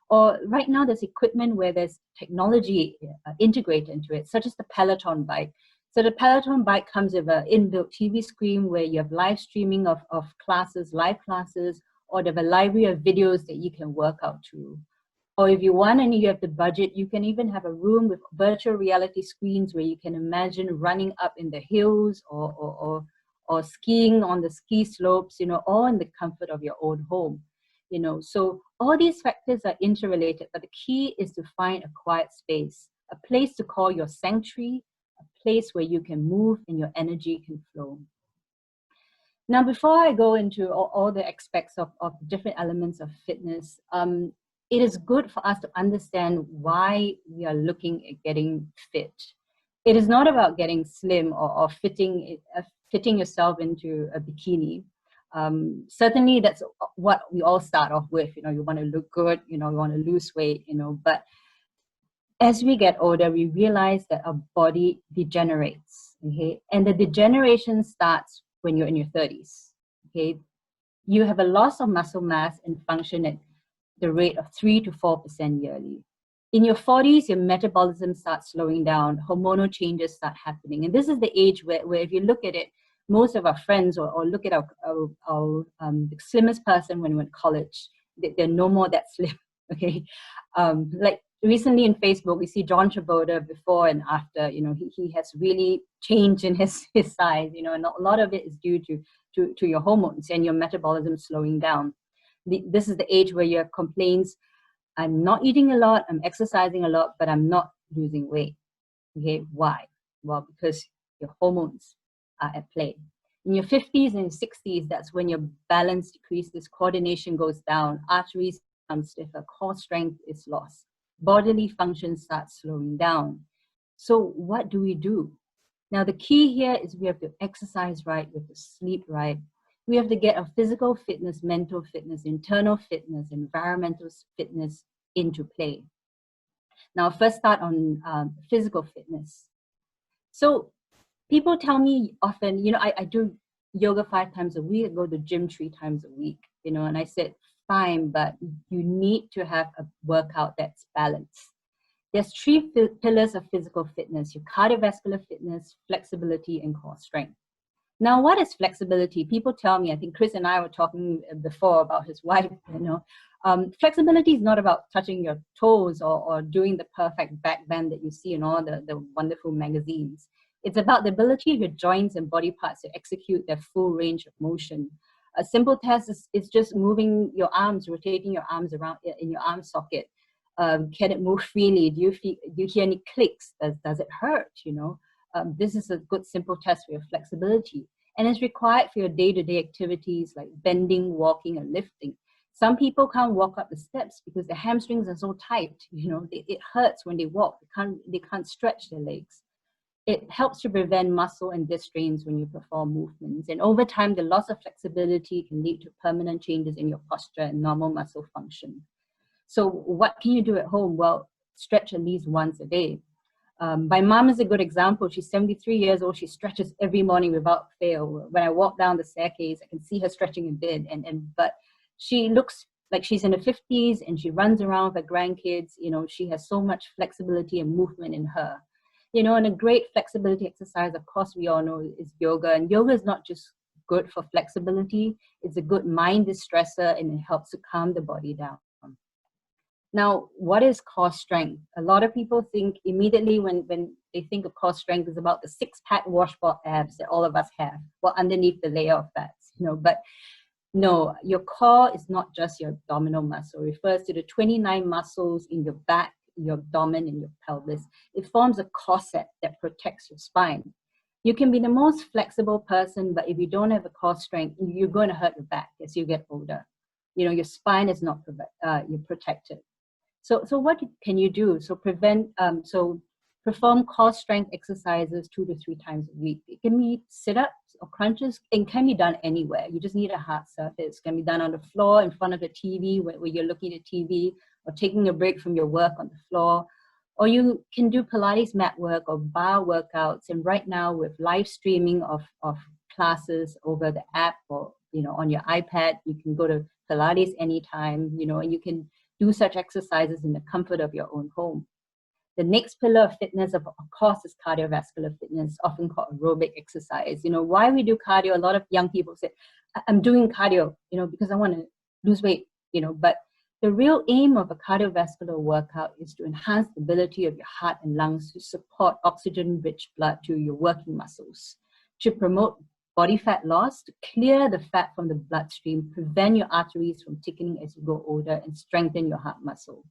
Or right now there's equipment where there's technology integrated into it, such as the Peloton bike. So the Peloton bike comes with an inbuilt TV screen where you have live streaming of classes, live classes, or they have a library of videos that you can work out to. Or if you want and you have the budget, you can even have a room with virtual reality screens where you can imagine running up in the hills or skiing on the ski slopes, all in the comfort of your own home. So all these factors are interrelated, but the key is to find a quiet space, a place to call your sanctuary, a place where you can move and your energy can flow. Now, before I go into all the aspects of different elements of fitness, it is good for us to understand why we are looking at getting fit. It is not about getting slim or fitting yourself into a bikini. Certainly that's what we all start off with. You want to look good, you want to lose weight, but as we get older, we realize that our body degenerates, okay? And the degeneration starts when you're in your 30s, okay? You have a loss of muscle mass and function at the rate of 3 to 4% yearly. In your 40s, your metabolism starts slowing down, hormonal changes start happening. And this is the age where if you look at it, most of our friends or look at the slimmest person when we're in college, they're no more that slim, okay? Like recently in Facebook, we see John Travolta before and after, he has really changed in his size, and a lot of it is due to your hormones and your metabolism slowing down. This is the age where your complaints, I'm not eating a lot, I'm exercising a lot, but I'm not losing weight. Okay, why? Well, because your hormones are at play. In your 50s and 60s, that's when your balance decreases, coordination goes down, arteries become stiffer, core strength is lost, bodily function starts slowing down. So what do we do? Now, the key here is we have to exercise right, we have to sleep right. We have to get our physical fitness, mental fitness, internal fitness, environmental fitness into play. Now, first start on physical fitness. So people tell me often, I do yoga 5 times a week, I go to the gym 3 times a week, and I said, fine, but you need to have a workout that's balanced. There's 3 pillars of physical fitness: your cardiovascular fitness, flexibility, and core strength. Now, what is flexibility? People tell me, I think Chris and I were talking before about his wife, flexibility is not about touching your toes or doing the perfect back bend that you see in all the wonderful magazines. It's about the ability of your joints and body parts to execute their full range of motion. A simple test is just moving your arms, rotating your arms around in your arm socket. Can it move freely? Do you hear any clicks? Does it hurt? This is a good simple test for your flexibility, and it's required for your day-to-day activities like bending, walking, and lifting. Some people can't walk up the steps because their hamstrings are so tight. It hurts when they walk. They can't stretch their legs. It helps to prevent muscle and disc strains when you perform movements. And over time, the loss of flexibility can lead to permanent changes in your posture and normal muscle function. So what can you do at home? Well, stretch at least once a day. My mom is a good example. She's 73 years old. She stretches every morning without fail. When I walk down the staircase, I can see her stretching in bed. But she looks like she's in her 50s and she runs around with her grandkids. She has so much flexibility and movement in her. And a great flexibility exercise, of course, we all know is yoga. And yoga is not just good for flexibility. It's a good mind distressor, and it helps to calm the body down. Now, what is core strength? A lot of people think immediately when they think of core strength is about the 6-pack washboard abs that all of us have, well, underneath the layer of fats, But no, your core is not just your abdominal muscle. It refers to the 29 muscles in your back, your abdomen, and your pelvis. It forms a corset that protects your spine. You can be the most flexible person, but if you don't have a core strength, you're going to hurt your back as you get older. Your spine is not you're protected. So what can you do? Perform core strength exercises 2 to 3 times a week. It can be sit-ups or crunches. It can be done anywhere. You just need a hard surface. It can be done on the floor in front of the TV where you're looking at TV, or taking a break from your work on the floor. Or you can do Pilates mat work or bar workouts. And right now with live streaming of classes over the app or, on your iPad, you can go to Pilates anytime, and you can do such exercises in the comfort of your own home. The next pillar of fitness, of course, is cardiovascular fitness, often called aerobic exercise. Why we do cardio, a lot of young people say, I'm doing cardio, because I want to lose weight, but the real aim of a cardiovascular workout is to enhance the ability of your heart and lungs to support oxygen-rich blood to your working muscles, to promote body fat loss, to clear the fat from the bloodstream, prevent your arteries from thickening as you grow older, and strengthen your heart muscle.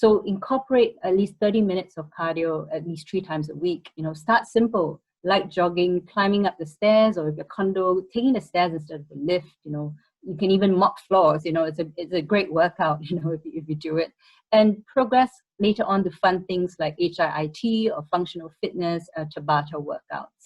So incorporate at least 30 minutes of cardio at least 3 times a week. Start simple, like jogging, climbing up the stairs, or if your condo, taking the stairs instead of the lift. You can even mop floors. It's a great workout, if you do it. And progress later on to fun things like HIIT or functional fitness, Tabata workouts.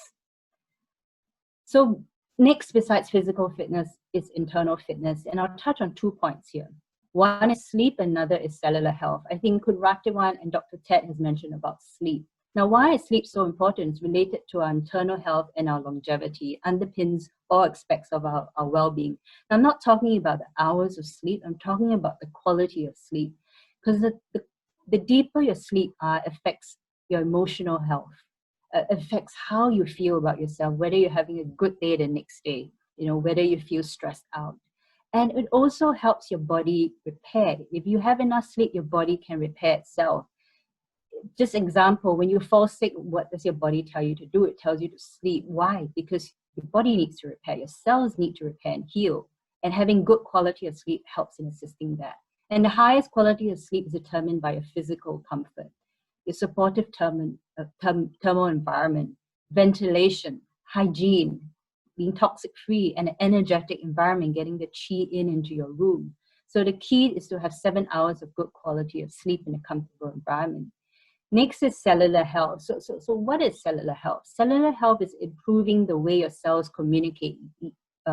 So next, besides physical fitness, is internal fitness. And I'll touch on 2 points here. One is sleep, another is cellular health. I think Kunratiwan and Dr. Thet has mentioned about sleep. Now, why is sleep so important? It's related to our internal health and our longevity, underpins all aspects of our well-being. Now, I'm not talking about the hours of sleep, I'm talking about the quality of sleep. Because the deeper your sleep affects your emotional health, affects how you feel about yourself, whether you're having a good day the next day, whether you feel stressed out. And it also helps your body repair. If you have enough sleep, your body can repair itself. Just example, when you fall sick, what does your body tell you to do? It tells you to sleep. Why? Because your body needs to repair. Your cells need to repair and heal. And having good quality of sleep helps in assisting that. And the highest quality of sleep is determined by your physical comfort, your supportive thermal environment, ventilation, hygiene, being toxic-free, and an energetic environment, getting the chi into your room. So the key is to have 7 hours of good quality of sleep in a comfortable environment. Next is cellular health. So what is cellular health? Cellular health is improving the way your cells communicate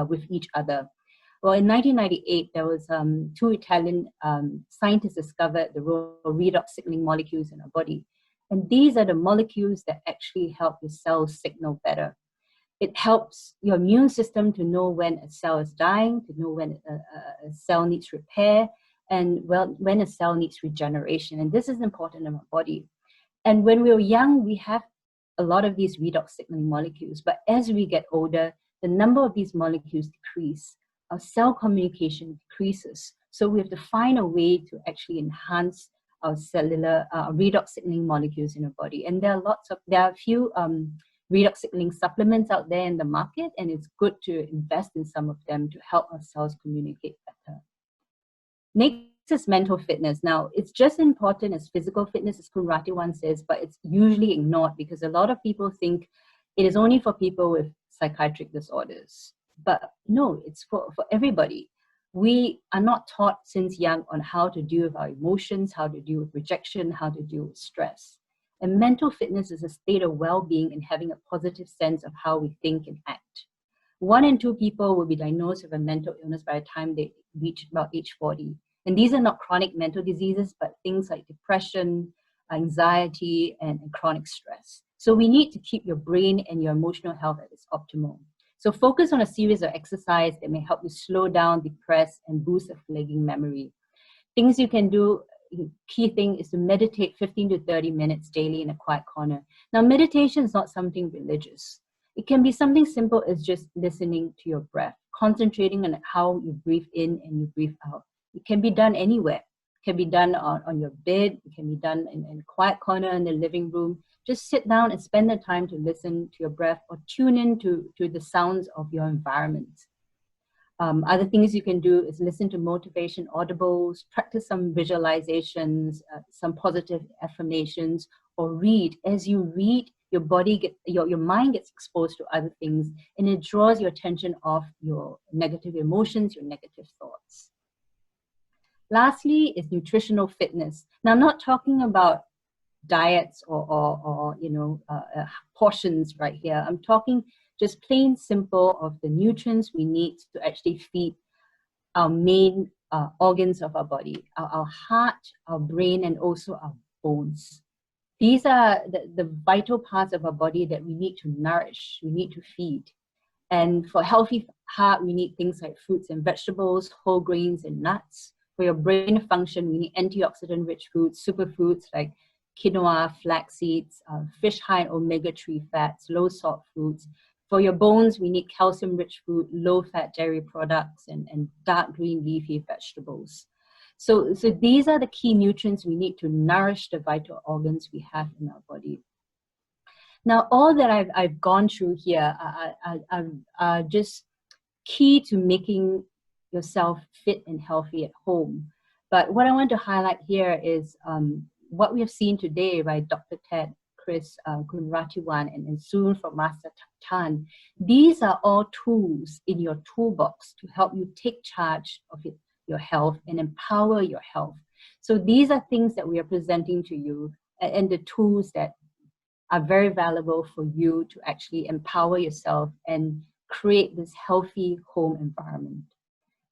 with each other. Well, in 1998, there was 2 Italian scientists discovered the role of redox signaling molecules in our body. And these are the molecules that actually help your cells signal better. It helps your immune system to know when a cell is dying, to know when a cell needs repair, and when a cell needs regeneration. And this is important in our body. And when we're young, we have a lot of these redox signaling molecules. But as we get older, the number of these molecules decrease. Our cell communication decreases. So we have to find a way to actually enhance our cellular redox signaling molecules in our body. And there are a few redox signaling supplements out there in the market, and it's good to invest in some of them to help our cells communicate better. Next is mental fitness. Now, it's just as important as physical fitness, as Kunratiwan says, but it's usually ignored because a lot of people think it is only for people with psychiatric disorders. But no, it's for everybody. We are not taught since young on how to deal with our emotions, how to deal with rejection, how to deal with stress. And mental fitness is a state of well-being and having a positive sense of how we think and act. 1 in 2 people will be diagnosed with a mental illness by the time they reach about age 40. And these are not chronic mental diseases, but things like depression, anxiety, and chronic stress. So we need to keep your brain and your emotional health at its optimal. So focus on a series of exercises that may help you slow down, depress, and boost a flagging memory. Things you can do, key thing is to meditate 15 to 30 minutes daily in a quiet corner. Now, meditation is not something religious. It can be something simple as just listening to your breath, concentrating on how you breathe in and you breathe out. It can be done anywhere. It can be done on your bed. It can be done in a quiet corner in the living room. Just sit down and spend the time to listen to your breath or tune in to the sounds of your environment. Other things you can do is listen to motivation audibles, practice some visualizations, some positive affirmations, or read. As you read, your body your mind gets exposed to other things, and it draws your attention off your negative emotions, your negative thoughts. Lastly is nutritional fitness. Now, I'm not talking about diets or portions right here. I'm talking just plain simple of the nutrients we need to actually feed our main organs of our body, our heart, our brain, and also our bones. These are the vital parts of our body that we need to nourish, we need to feed. And for healthy heart, we need things like fruits and vegetables, whole grains and nuts. For your brain function, we need antioxidant-rich foods, superfoods like quinoa, flax seeds, fish high in omega-3 fats, low-salt foods. For your bones, we need calcium-rich food, low-fat dairy products, and dark green leafy vegetables. So these are the key nutrients we need to nourish the vital organs we have in our body. Now, all that I've gone through here are just key to making yourself fit and healthy at home. But what I want to highlight here is what we have seen today by Dr. Thet, Chris Kunratiwan, and soon from Master Tan. These are all tools in your toolbox to help you take charge of your health and empower your health. So these are things that we are presenting to you, and the tools that are very valuable for you to actually empower yourself and create this healthy home environment.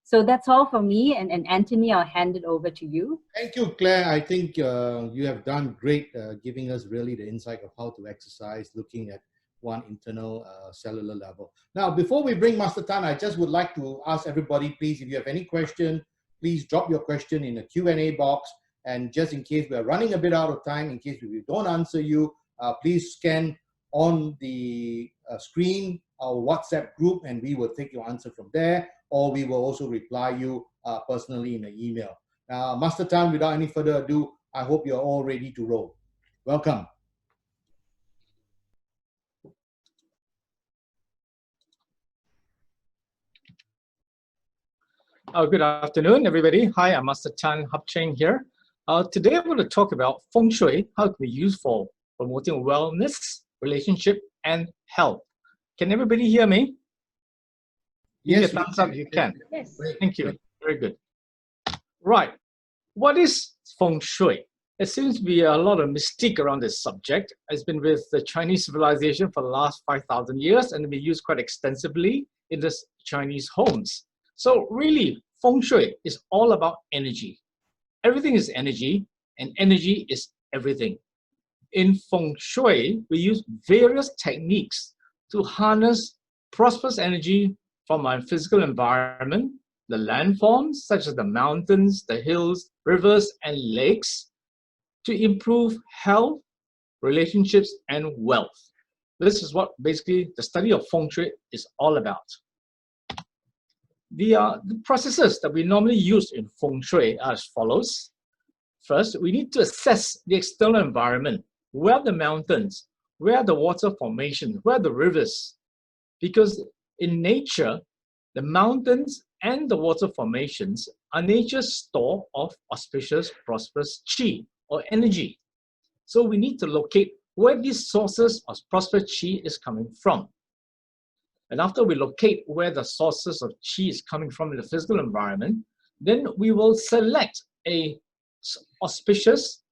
So that's all for me. And Anthony, I'll hand it over to you. Thank you, Claire. I think you have done great giving us really the insight of how to exercise, looking at one internal cellular level. Now, before we bring Master Tan, I just would like to ask everybody, please, if you have any question, please drop your question in the Q&A box. And just in case we're running a bit out of time, in case we don't answer you, please scan on the screen our WhatsApp group, and we will take your answer from there, or we will also reply you personally in an email. Master Tan, without any further ado, I hope you're all ready to roll. Welcome. Good afternoon, everybody. Hi, I'm Master Tan Hap Cheng here. Today I'm going to talk about Feng Shui, how it can be used for promoting wellness, relationship, and health. Can everybody hear me? Give me a thumbs up if you can. Yes. Thank you. Very good. Right. What is Feng Shui? There seems to be a lot of mystique around this subject. It's been with the Chinese civilization for the last 5,000 years and been used quite extensively in the Chinese homes. So really, Feng Shui is all about energy. Everything is energy, and energy is everything. In Feng Shui, we use various techniques to harness prosperous energy from our physical environment, the landforms such as the mountains, the hills, rivers, and lakes, to improve health, relationships, and wealth. This is what basically the study of Feng Shui is all about. The processes that we normally use in Feng Shui are as follows. First, we need to assess the external environment. Where are the mountains? Where are the water formations? Where are the rivers? Because in nature, the mountains and the water formations are nature's store of auspicious, prosperous chi or energy. So we need to locate where these sources of prosperous chi is coming from. And after we locate where the sources of chi is coming from in the physical environment, then we will select a auspicious,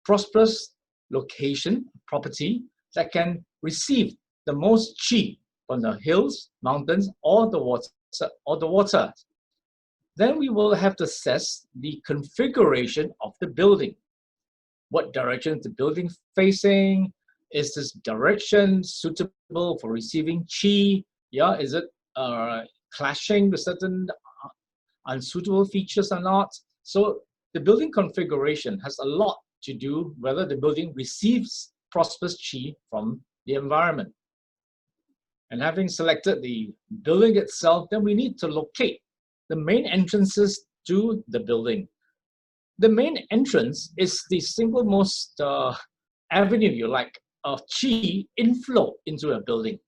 prosperous location, property that can receive the most chi from the hills, mountains, or the water. Then we will have to assess the configuration of the building. What direction is the building facing? Is this direction suitable for receiving chi? Yeah, is it clashing with certain unsuitable features or not? So the building configuration has a lot to do whether the building receives prosperous chi from the environment. And having selected the building itself, then we need to locate the main entrances to the building. The main entrance is the single most avenue, you like, of chi inflow into a building.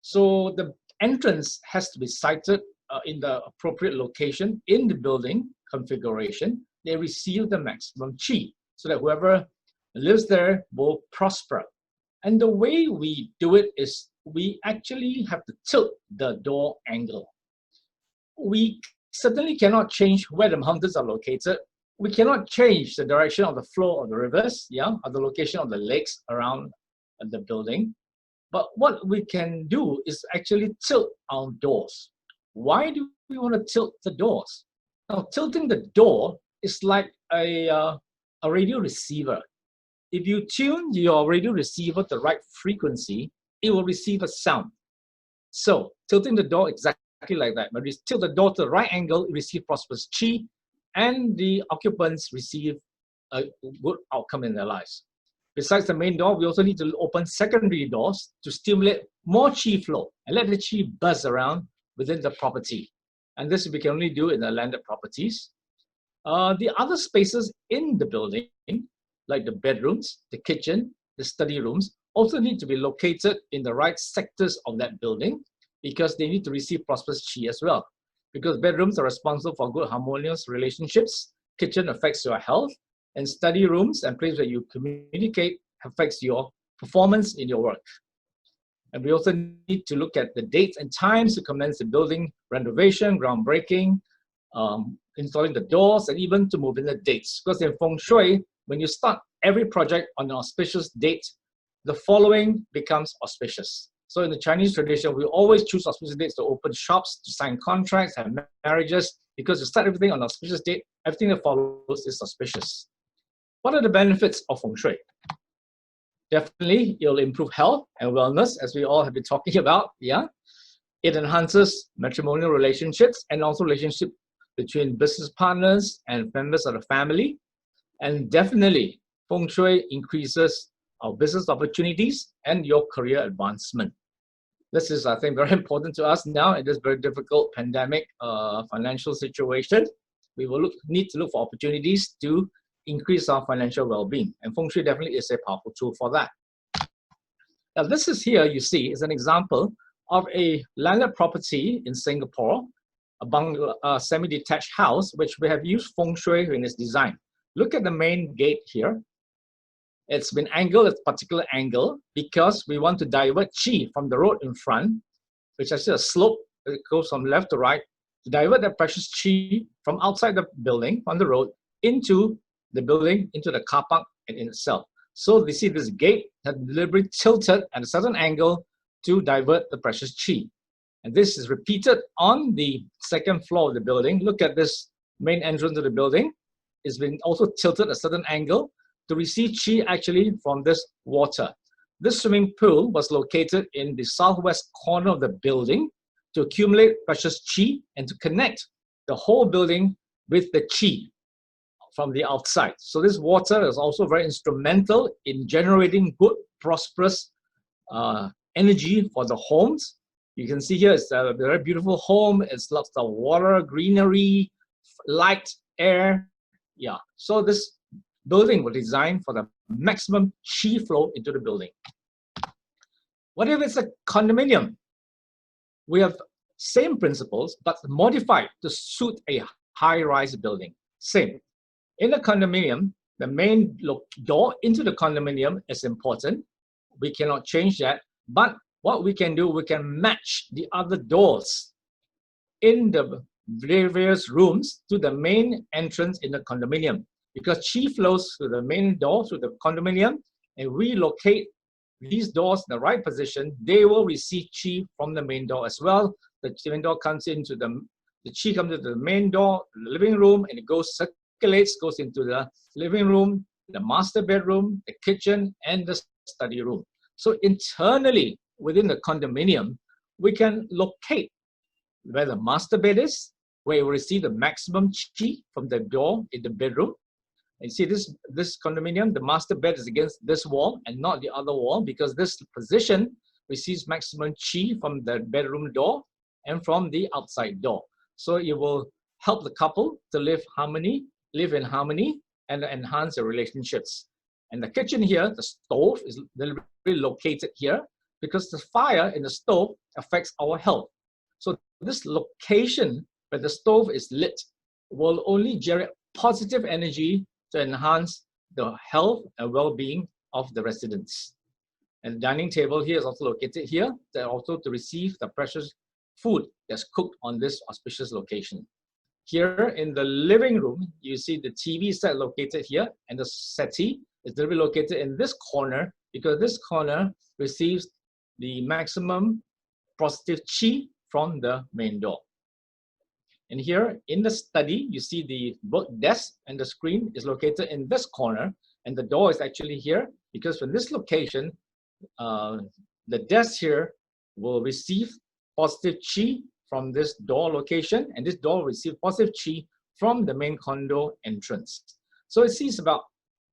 So the entrance has to be sited in the appropriate location in the building configuration. They receive the maximum chi so that whoever lives there will prosper. And the way we do it is we actually have to tilt the door angle. We certainly cannot change where the mountains are located. We cannot change the direction of the flow of the rivers, yeah, or the location of the lakes around the building. But what we can do is actually tilt our doors. Why do we want to tilt the doors? Now, tilting the door is like a radio receiver. If you tune your radio receiver to the right frequency, it will receive a sound. So, tilting the door exactly like that. When we tilt the door to the right angle, it receives prosperous chi, and the occupants receive a good outcome in their lives. Besides the main door, we also need to open secondary doors to stimulate more chi flow and let the chi buzz around within the property. And this we can only do in the landed properties. The other spaces in the building, like the bedrooms, the kitchen, the study rooms, also need to be located in the right sectors of that building because they need to receive prosperous chi as well. Because bedrooms are responsible for good harmonious relationships, kitchen affects your health, and study rooms and places where you communicate affects your performance in your work. And we also need to look at the dates and times to commence the building renovation, groundbreaking, installing the doors, and even to move in the dates. Because in Feng Shui, when you start every project on an auspicious date, the following becomes auspicious. So in the Chinese tradition, we always choose auspicious dates to open shops, to sign contracts, have marriages, because you start everything on an auspicious date, everything that follows is auspicious. What are the benefits of Feng Shui? Definitely, it'll improve health and wellness, as we all have been talking about. Yeah, it enhances matrimonial relationships and also relationship between business partners and members of the family. And definitely, Feng Shui increases our business opportunities and your career advancement. This is, I think, very important to us now in this very difficult pandemic financial situation. We will need to look for opportunities to increase our financial well-being, and Feng Shui definitely is a powerful tool for that. Now, this is here, you see, is an example of a landed property in Singapore, a semi-detached house, which we have used Feng Shui in its design. Look at the main gate here. It's been angled at a particular angle because we want to divert qi from the road in front, which is a slope that goes from left to right, to divert the precious qi from outside the building, on the road, into the building, into the car park in itself. So we see this gate has deliberately tilted at a certain angle to divert the precious qi. And this is repeated on the second floor of the building. Look at this main entrance of the building. It's been also tilted at a certain angle to receive qi actually from this water. This swimming pool was located in the southwest corner of the building to accumulate precious qi and to connect the whole building with the qi from the outside. So this water is also very instrumental in generating good, prosperous energy for the homes. You can see here it's a very beautiful home. It's lots of water, greenery, light, air. Yeah, so this building was designed for the maximum qi flow into the building. What if it's a condominium? We have same principles, but modified to suit a high-rise building. Same. In a condominium, the main door into the condominium is important. We cannot change that. But what we can do, we can match the other doors in the various rooms to the main entrance in the condominium. Because qi flows through the main door, through the condominium, and we locate these doors in the right position, they will receive qi from the main door as well. The main door comes into the qi comes into the main door, the living room, and it goes circulates, goes into the living room, the master bedroom, the kitchen, and the study room. So internally, within the condominium, we can locate where the master bed is, where you will receive the maximum qi from the door in the bedroom. And see this condominium, the master bed is against this wall and not the other wall, because this position receives maximum qi from the bedroom door and from the outside door. So it will help the couple to live in harmony and enhance their relationships. And the kitchen here, the stove is deliberately located here because the fire in the stove affects our health. So this location where the stove is lit will only generate positive energy to enhance the health and well-being of the residents. And the dining table here is also located here, also to receive the precious food that's cooked on this auspicious location. Here in the living room, you see the TV set located here, and the settee is located in this corner because this corner receives the maximum positive qi from the main door. And here in the study, you see the book desk and the screen is located in this corner, and the door is actually here because from this location, the desk here will receive positive qi from this door location, and this door will receive positive qi from the main condo entrance. So it sees about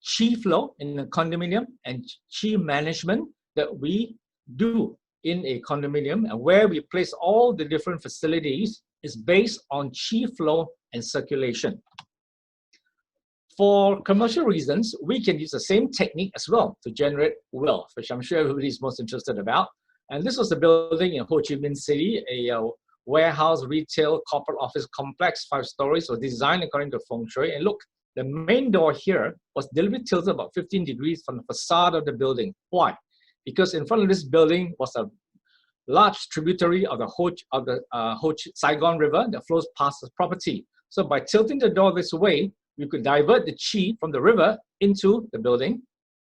qi flow in the condominium and qi management that we do in a condominium, and where we place all the different facilities is based on qi flow and circulation. For commercial reasons, we can use the same technique as well to generate wealth, which I'm sure everybody is most interested about. And this was a building in Ho Chi Minh City, a warehouse, retail, corporate office complex, 5 stories, was designed according to Feng Shui. And look, the main door here was deliberately tilted about 15 degrees from the facade of the building. Why? Because in front of this building was a large tributary of the Saigon River that flows past the property. So by tilting the door this way, we could divert the chi from the river into the building.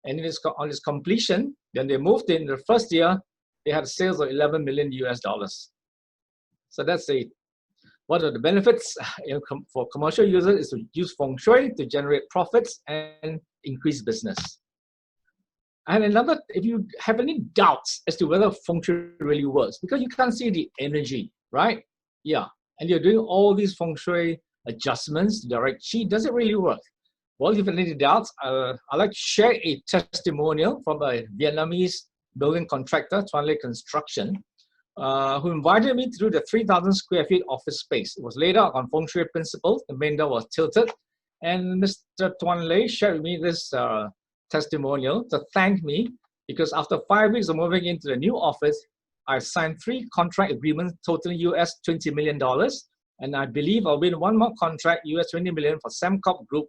And on its completion, then they moved in the first year, they had sales of 11 million US dollars. So that's one of the benefits for commercial users is to use Feng Shui to generate profits and increase business. And another, if you have any doubts as to whether Feng Shui really works, because you can't see the energy, right? Yeah, and you're doing all these Feng Shui adjustments to direct chi, does it really work? Well, if you have any doubts, I'd like to share a testimonial from a Vietnamese building contractor, Tuan Le Construction, who invited me to do the 3,000 square feet office space. It was laid out on Feng Shui principles. The main door was tilted. And Mr. Tuan Le shared with me this testimonial to thank me because after 5 weeks of moving into the new office, I signed 3 contract agreements totaling US $20 million. And I believe I'll win 1 more contract, US $20 million for Sembcorp Group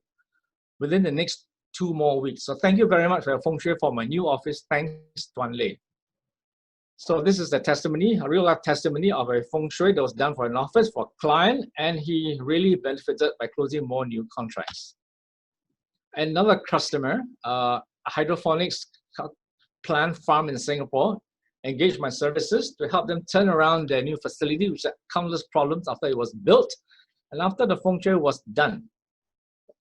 within the next 2 more weeks. So thank you very much for your Feng Shui for my new office. Thanks, Tuan Le. So this is the testimony, a real life testimony of a Feng Shui that was done for an office for a client, and he really benefited by closing more new contracts. Another customer, a hydroponics plant farm in Singapore, engaged my services to help them turn around their new facility, which had countless problems after it was built. And after the Feng Shui was done,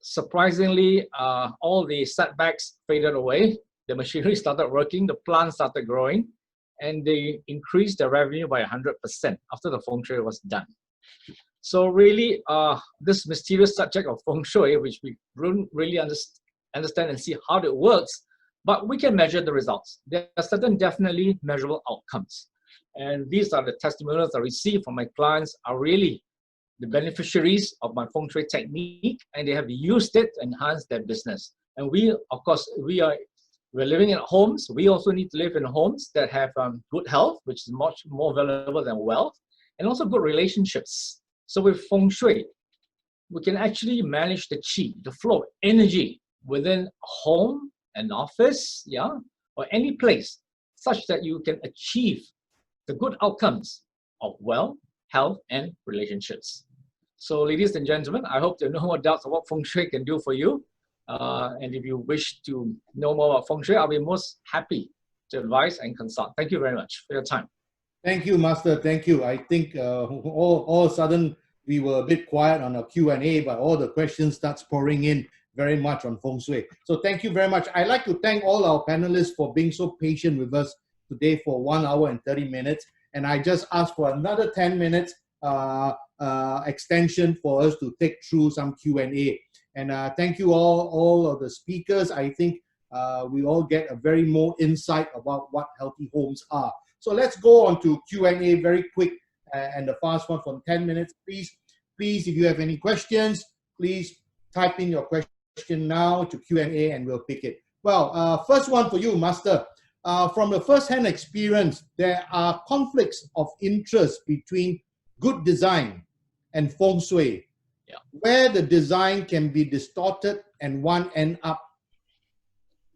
surprisingly, all the setbacks faded away. The machinery started working, the plant started growing, and they increased their revenue by 100% after the Feng Shui was done. So really, this mysterious subject of Feng Shui, which we don't really understand and see how it works, but we can measure the results. There are certain definitely measurable outcomes. And these are the testimonials I receive from my clients are really the beneficiaries of my Feng Shui technique, and they have used it to enhance their business. And we, of course, we're living in homes. We also need to live in homes that have good health, which is much more valuable than wealth, and also good relationships. So with Feng Shui, we can actually manage the chi, the flow, energy within a home, an office, yeah, or any place, such that you can achieve the good outcomes of wealth, health, and relationships. So ladies and gentlemen, I hope there are no more doubts of what Feng Shui can do for you. And if you wish to know more about Feng Shui, I'll be most happy to advise and consult. Thank you very much for your time. Thank you, Master. Thank you. I think all of a sudden we were a bit quiet on our Q&A, but all the questions starts pouring in very much on Feng Shui. So thank you very much. I'd like to thank all our panelists for being so patient with us today for 1 hour and 30 minutes. And I just asked for another 10 minutes extension for us to take through some Q&A. And thank you all of the speakers. I think we all get a very more insight about what healthy homes are. So let's go on to Q&A very quick and the fast one for 10 minutes. Please, if you have any questions, please type in your question now to Q&A and we'll pick it. Well, first one for you, Master. From the first-hand experience, there are conflicts of interest between good design and Feng Shui, where the design can be distorted and one end up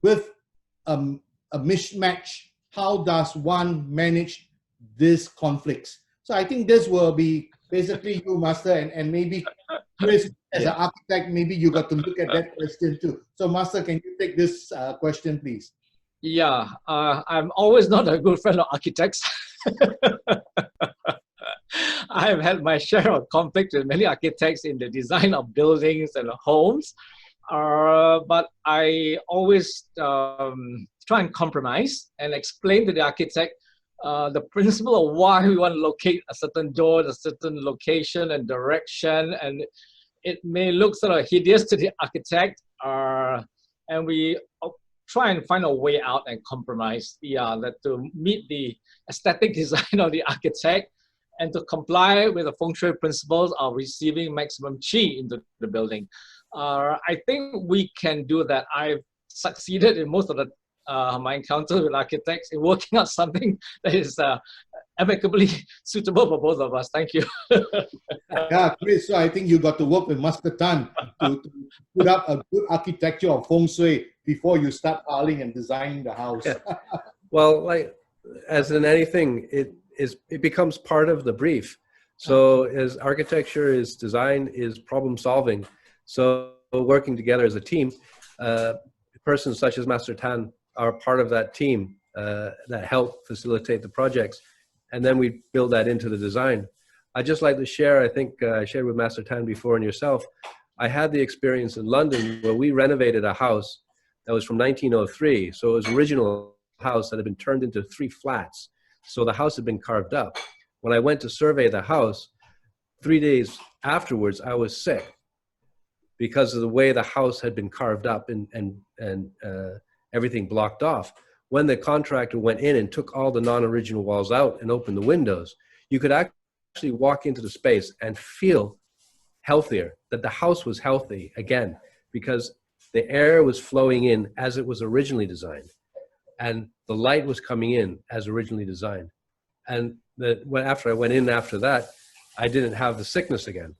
with a mismatch. How does one manage these conflicts? So I think this will be basically you, Master, and maybe Chris, as an architect, maybe you got to look at that question too. So Master, can you take this question, please? Yeah, I'm always not a good friend of architects. I have had my share of conflict with many architects in the design of buildings and homes, but I always try and compromise and explain to the architect the principle of why we want to locate a certain door at a certain location and direction, and it may look sort of hideous to the architect, and we try and find a way out and compromise, that to meet the aesthetic design of the architect and to comply with the Feng Shui principles of receiving maximum chi into the building. I think we can do that. I've succeeded in most of the my encounters with architects in working out something that is amicably suitable for both of us. Thank you. Yeah, Chris, so I think you got to work with Master Tan to put up a good architecture of feng shui before you start piling and designing the house. Yeah. Well, like as in anything, it becomes part of the brief. So as architecture is design is problem solving. So working together as a team, persons such as Master Tan are part of that team that help facilitate the projects. And then we build that into the design. I'd just like to share, I think I shared with Master Tan before and yourself, I had the experience in London where we renovated a house that was from 1903. So it was an original house that had been turned into 3 flats. So the house had been carved up. When I went to survey the house, 3 days afterwards, I was sick because of the way the house had been carved up and everything blocked off. When the contractor went in and took all the non-original walls out and opened the windows, you could actually walk into the space and feel healthier, that the house was healthy again, because the air was flowing in as it was originally designed, and the light was coming in as originally designed. And after I went in after that, I didn't have the sickness again.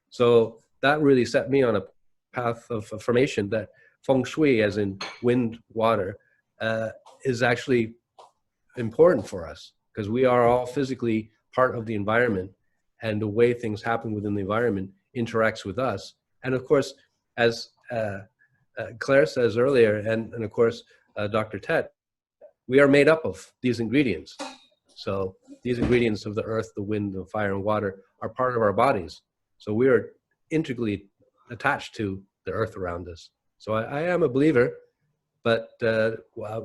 So that really set me on a path of affirmation that feng shui, as in wind, water, is actually important for us, because we are all physically part of the environment, and the way things happen within the environment interacts with us. And of course, as Claire says earlier, and of course, Dr. Thet, we are made up of these ingredients. So these ingredients of the earth, the wind, the fire, and water are part of our bodies. So we are integrally attached to the earth around us. So I am a believer, but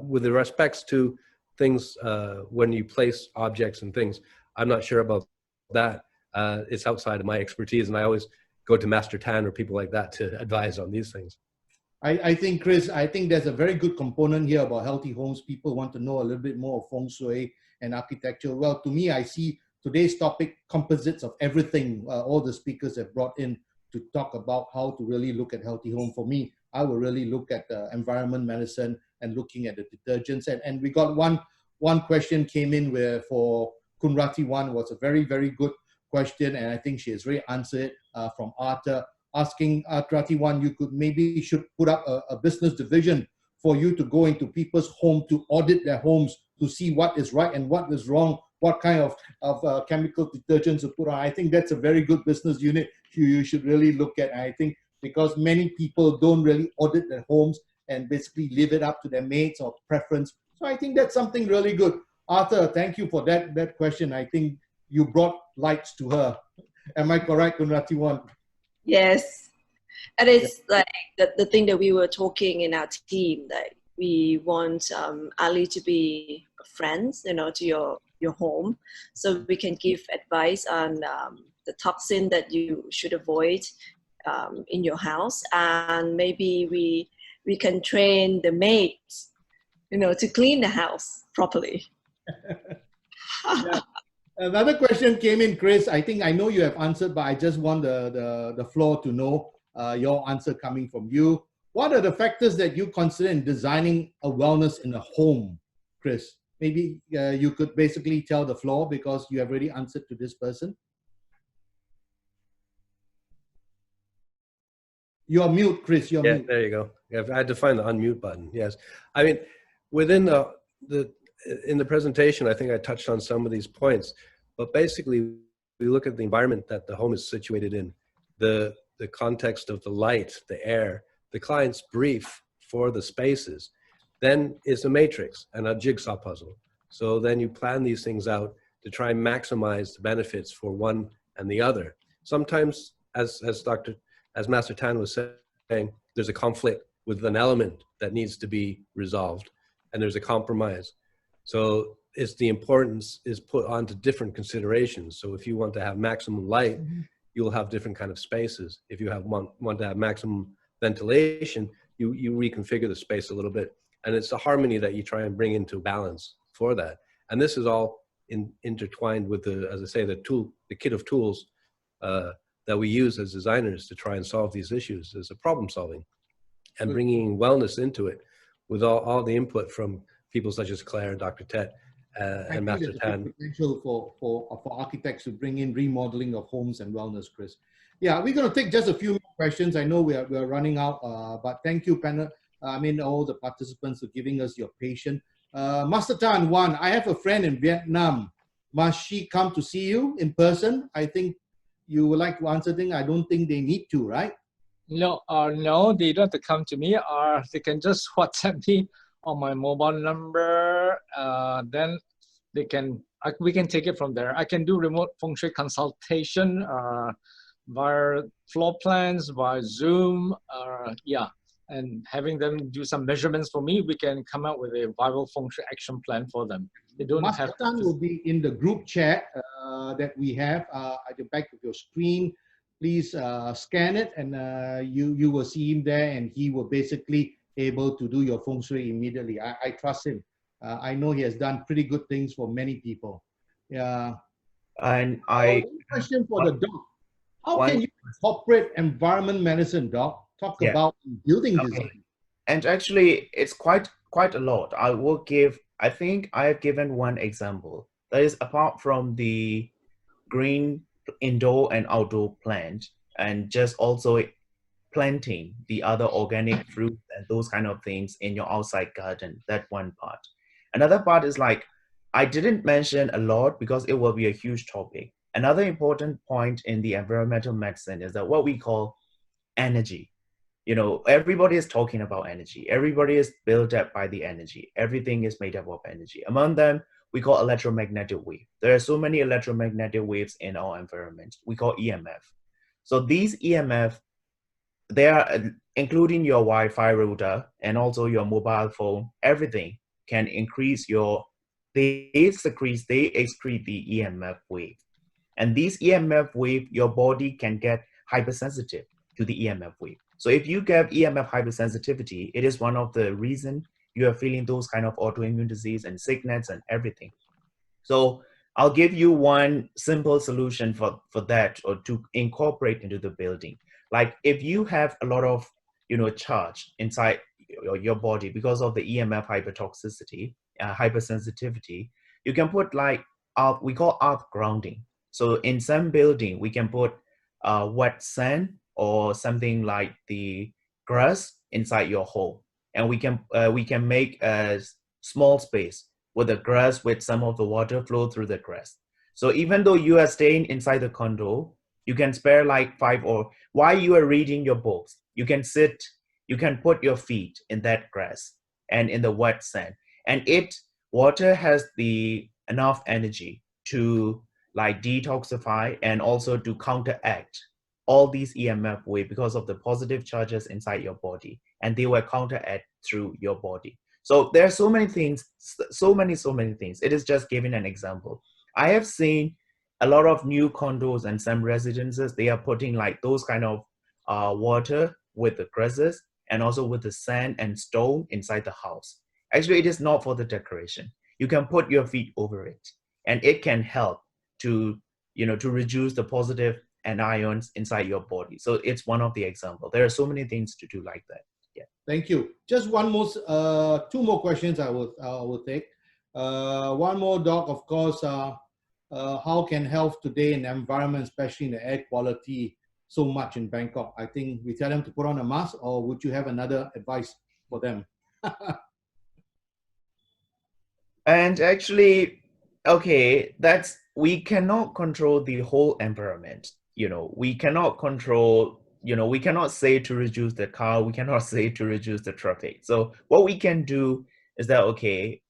with the respects to things, when you place objects and things, I'm not sure about that. It's outside of my expertise, and I always go to Master Tan or people like that to advise on these things. I think, Chris, I think there's a very good component here about healthy homes. People want to know a little bit more of feng shui and architecture. Well, to me, I see today's topic composites of everything all the speakers have brought in to talk about how to really look at healthy home. For me, I will really look at environment medicine and looking at the detergents. And we got one question came in where for Kunrati one was a very, very good question, and I think she has really answered it from Arthur, asking Trati one, you could maybe should put up a business division for you to go into people's home to audit their homes to see what is right and what is wrong, what kind of chemical detergents to put on. I think that's a very good business unit you should really look at. I think because many people don't really audit their homes and basically leave it up to their mates or preference. So I think that's something really good. Arthur, thank you for that question. I think you brought lights to her. Am I correct, Kunrati one? Yes. And it's like the thing that we were talking in our team, that we want Ali to be friends, to your home, so we can give advice on the toxin that you should avoid in your house, and maybe we can train the maids, to clean the house properly. Yeah. Another question came in, Chris. I think I know you have answered, but I just want the floor to know your answer coming from you. What are the factors that you consider in designing a wellness in a home, Chris? Maybe you could basically tell the floor because you have already answered to this person. You're mute, Chris. You're mute. There you go. Yeah, I had to find the unmute button. Yes. I mean, within in the presentation, I think I touched on some of these points, but basically we look at the environment that the home is situated in, the context of the light, the air, the client's brief for the spaces. Then it's a matrix and a jigsaw puzzle. So then you plan these things out to try and maximize the benefits for one and the other. Sometimes, as Master Tan was saying, there's a conflict with an element that needs to be resolved, and there's a compromise. So it's the importance is put onto different considerations. So if you want to have maximum light, you'll have different kind of spaces. If you want to have maximum ventilation, you reconfigure the space a little bit. And it's the harmony that you try and bring into balance for that. And this is all intertwined with as I say, the kit of tools that we use as designers to try and solve these issues as a problem solving, and bringing wellness into it with all the input from people such as Claire and Dr. Thet, I and think Master there's a Tan. big potential for architects to bring in remodeling of homes and wellness, Chris. Yeah, we're going to take just a few more questions. I know we're running out, but thank you, panel. I mean, all the participants for giving us your patience. Master Tan, one, I have a friend in Vietnam. Must she come to see you in person? I think you would like to answer things. I don't think they need to, right? No, no, they don't have to come to me, or they can just WhatsApp me on my mobile number. Then they can, we can take it from there. I can do remote feng shui consultation via floor plans, via Zoom, yeah. And having them do some measurements for me, we can come up with a viable feng shui action plan for them. They don't Master have Tan to. will be in the group chat that we have at the back of your screen. Please scan it, and you will see him there, and he will basically able to do your feng shui immediately. I trust him. I know he has done pretty good things for many people. Yeah. And One question for the doc. How can you incorporate environment medicine, doc? Talk Yeah. about building Okay. design. And actually, it's quite a lot. I will give, I think I have given one example. That is, apart from the green indoor and outdoor plant, and just also planting the other organic fruit and those kind of things in your outside garden. That one part. Another part is like, I didn't mention a lot because it will be a huge topic. Another important point in the environmental medicine is that what we call energy. You know, everybody is talking about energy. Everybody is built up by the energy. Everything is made up of energy. Among them, we call electromagnetic wave. There are so many electromagnetic waves in our environment. We call EMF. So these EMF, they are including your Wi-Fi router and also your mobile phone. Everything can increase your, they excrete the EMF wave. And these EMF wave, your body can get hypersensitive to the EMF wave. So if you get EMF hypersensitivity, it is one of the reasons you are feeling those kind of autoimmune disease and sickness and everything. So I'll give you one simple solution for that, or to incorporate into the building. Like if you have a lot of, charge inside your body because of the EMF hypertoxicity, hypersensitivity, you can put like, we call earth grounding. So in some building, we can put wet sand or something like the grass inside your home, and we can make a small space with the grass, with some of the water flow through the grass. So even though you are staying inside the condo, you can spare like 5, or while you are reading your books, you can sit, you can put your feet in that grass and in the wet sand, and water has the enough energy to like detoxify and also to counteract all these EMF wave because of the positive charges inside your body, and they will counteract through your body. So there are so many things, so many things. It is just giving an example. I have seen a lot of new condos and some residences, they are putting like those kind of water with the grasses and also with the sand and stone inside the house. Actually, it is not for the decoration. You can put your feet over it, and it can help to, to reduce the positive anions inside your body. So it's one of the examples. There are so many things to do like that. Yeah. Thank you. Just one more, 2 more questions I will take. One more, Doc, of course. How can health today in the environment, especially in the air quality, so much in Bangkok? I think we tell them to put on a mask, or would you have another advice for them? And actually, okay, we cannot control the whole environment. We cannot control, we cannot say to reduce the car, we cannot say to reduce the traffic. So what we can do is that, okay,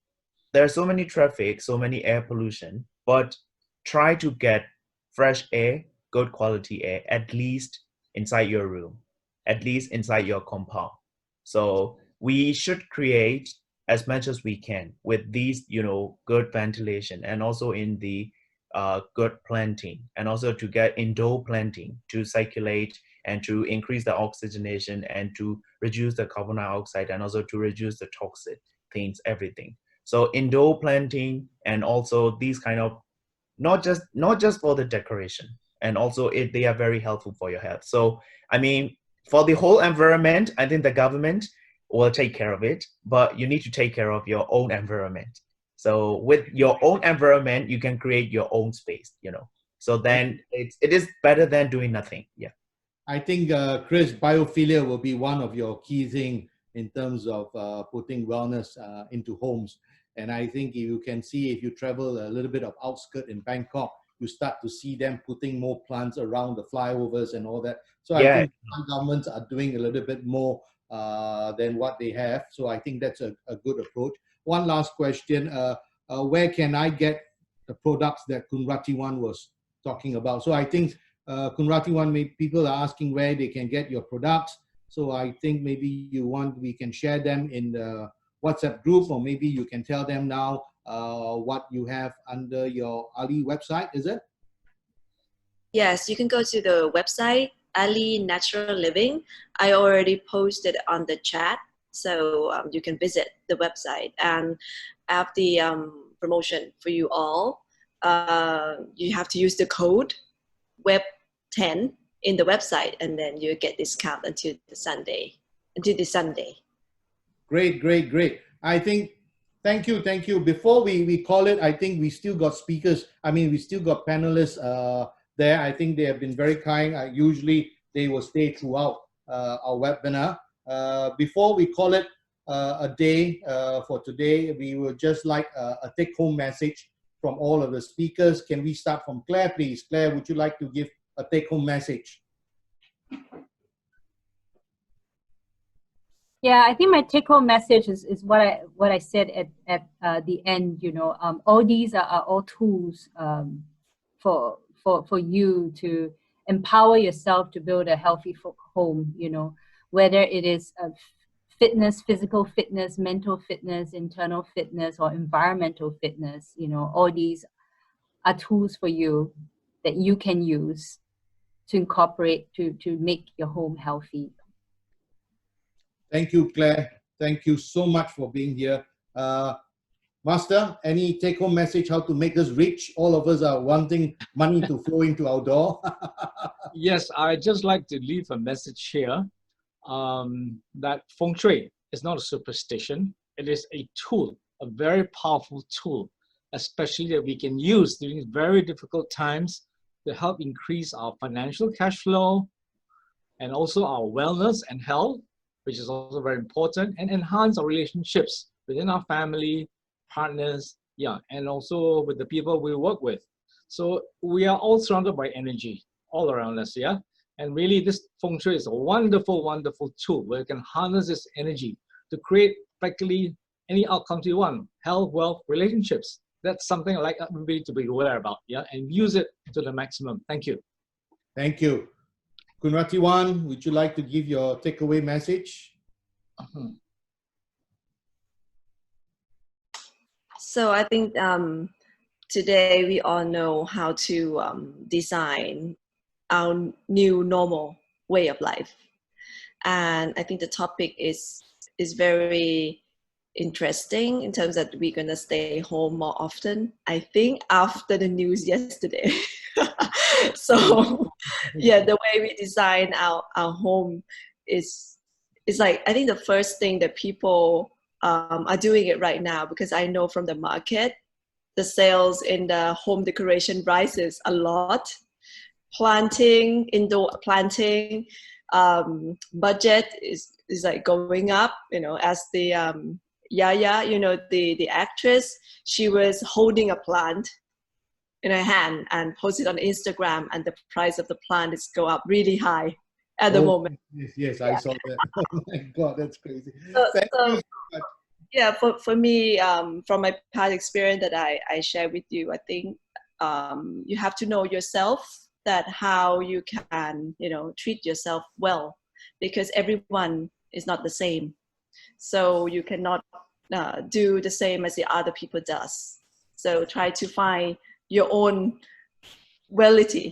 there are so many traffic, so many air pollution, but try to get fresh air, good quality air, at least inside your room, at least inside your compound. So we should create as much as we can with these, good ventilation, and also in the good planting, and also to get indoor planting to circulate and to increase the oxygenation and to reduce the carbon dioxide, and also to reduce the toxic things, everything. So indoor planting, and also these kind of, not just for the decoration, and also they are very helpful for your health. So I mean, for the whole environment, I think the government will take care of it, but you need to take care of your own environment. So with your own environment, you can create your own space, you know. So then it is better than doing nothing. Yeah. I think, Chris, biophilia will be one of your key things in terms of putting wellness into homes. And I think you can see, if you travel a little bit of outskirt in Bangkok, you start to see them putting more plants around the flyovers and all that. So I Yeah. think some governments are doing a little bit more than what they have. So I think that's a good approach. One last question. Where can I get the products that Kunratiwan was talking about? So I think Kunratiwan, people are asking where they can get your products. So I think maybe we can share them in the WhatsApp group, or maybe you can tell them now what you have under your Ali website, is it? Yes, you can go to the website, Ali Natural Living. I already posted on the chat, so you can visit the website. And I have the promotion for you all. You have to use the code WEB10 in the website, and then you get discount until this Sunday. Great, great, great. I think, thank you. Before we call it, I think we still got speakers. I mean, we still got panelists there. I think they have been very kind. Usually they will stay throughout our webinar. Before we call it a day for today, we would just like a take-home message from all of the speakers. Can we start from Claire, please? Claire, would you like to give a take-home message? Yeah, I think my take-home message is what I said at the end. You know, all these are all tools for you to empower yourself to build a healthy home. You know, whether it is fitness, physical fitness, mental fitness, internal fitness, or environmental fitness. You know, all these are tools for you that you can use to incorporate to make your home healthy. Thank you, Claire. Thank you so much for being here. Master, any take-home message how to make this rich? All of us are wanting money to flow into our door. Yes, I just like to leave a message here that Feng Shui is not a superstition. It is a tool, a very powerful tool, especially that we can use during very difficult times to help increase our financial cash flow and also our wellness and health, which is also very important, and enhance our relationships within our family, partners, yeah, and also with the people we work with. So we are all surrounded by energy all around us, yeah? And really this Feng Shui is a wonderful, wonderful tool where you can harness this energy to create practically any outcomes you want: health, wealth, relationships. That's something I like everybody to be aware about, yeah? And use it to the maximum. Thank you. Thank you. Kunratiwan, would you like to give your takeaway message? So I think today we all know how to design our new normal way of life. And I think the topic is very interesting in terms that we're going to stay home more often, I think, after the news yesterday. So yeah, the way we design our home is like, I think the first thing that people are doing it right now, because I know from the market, the sales in the home decoration rises a lot. Planting, indoor planting, budget is like going up, you know, as the Yaya, you know, the actress, she was holding a plant in her hand and posted on Instagram, and the price of the plant is go up really high at the moment. Yes, I saw that. Oh my God, that's crazy. Thank you so much. Yeah, for me, from my past experience that I share with you, I think you have to know yourself, that how you can, you know, treat yourself well, because everyone is not the same. So you cannot do the same as the other people does. So try to find your own reality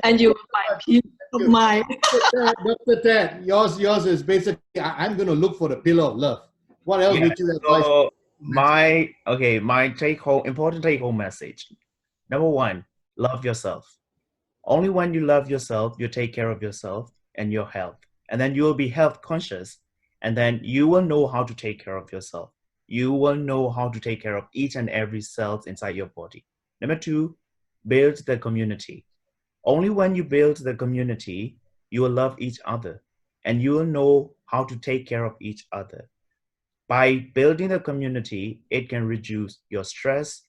and you will find peace of mind. Dr. Thet, yours is basically, I'm going to look for the pillar of love. What else would you advise? So my important take-home message. Number one, love yourself. Only when you love yourself, you take care of yourself and your health. And then you will be health conscious. And then you will know how to take care of yourself. you will know how to take care of each and every cell inside your body. Number 2, build the community. Only when you build the community, you will love each other and you will know how to take care of each other. By building the community, it can reduce your stress,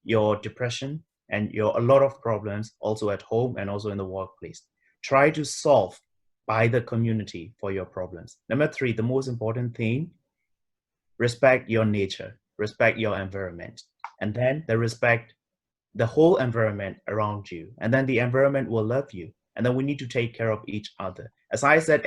your depression, and a lot of problems also at home and also in the workplace. Try to solve by the community for your problems. Number 3, the most important thing, respect your nature, respect your environment, and then respect the whole environment around you, and then the environment will love you, and then we need to take care of each other. As I said,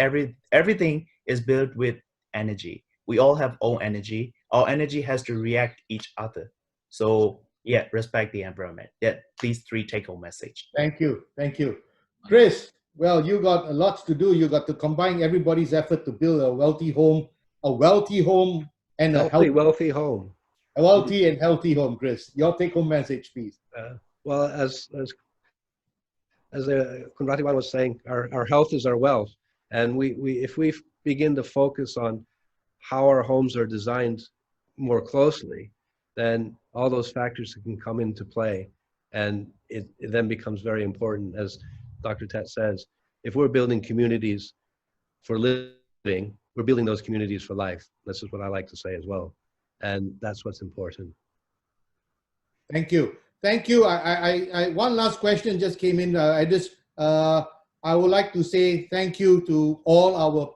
everything is built with energy. We all have own energy. Our energy has to react each other. So yeah, respect the environment. Yeah, these 3 take-home message. Thank you. Thank you. Chris, well, you got a lot to do. You got to combine everybody's effort to build a wealthy home and Wealthy home. a wealthy and healthy home, Chris. Your take-home message, please. Well, as Kunratiwan was saying, our health is our wealth, and if we begin to focus on how our homes are designed more closely, then all those factors can come into play, and it then becomes very important, as Dr. Thet says. If we're building communities for living, we're building those communities for life. This is what I like to say as well, and that's what's important. Thank you. Thank you. One last question just came in. I would like to say thank you to all our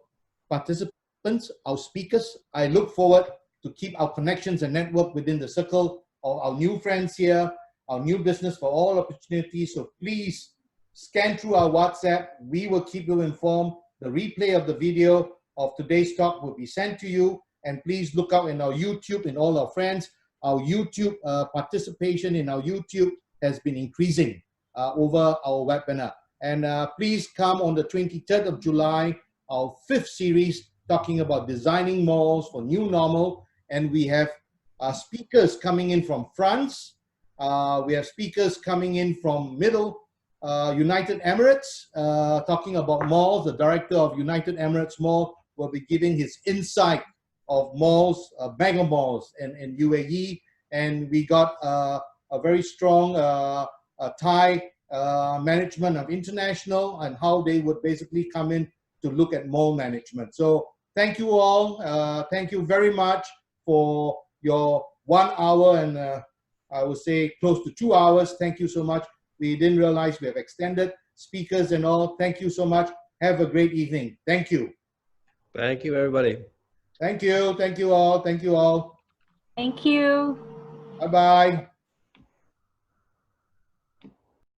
participants, our speakers. I look forward to keep our connections and network within the circle of our new friends here, our new business for all opportunities. So please scan through our WhatsApp. We will keep you informed. The replay of the video of today's talk will be sent to you. And please look out in our YouTube and all our friends. Our YouTube participation in our YouTube has been increasing over our webinar. And please come on the 23rd of July, our 5th series talking about designing malls for new normal. And we have speakers coming in from France. We have speakers coming in from United Emirates, talking about malls. The director of United Emirates Mall will be giving his insight of malls, mega malls in UAE. And we got a very strong Thai management of international and how they would basically come in to look at mall management. So thank you all. Thank you very much for your 1 hour and I would say close to 2 hours. Thank you so much. We didn't realize we have extended speakers and all. Thank you so much. Have a great evening. Thank you. Thank you, everybody. Thank you. Thank you all. Thank you all. Thank you. Bye-bye.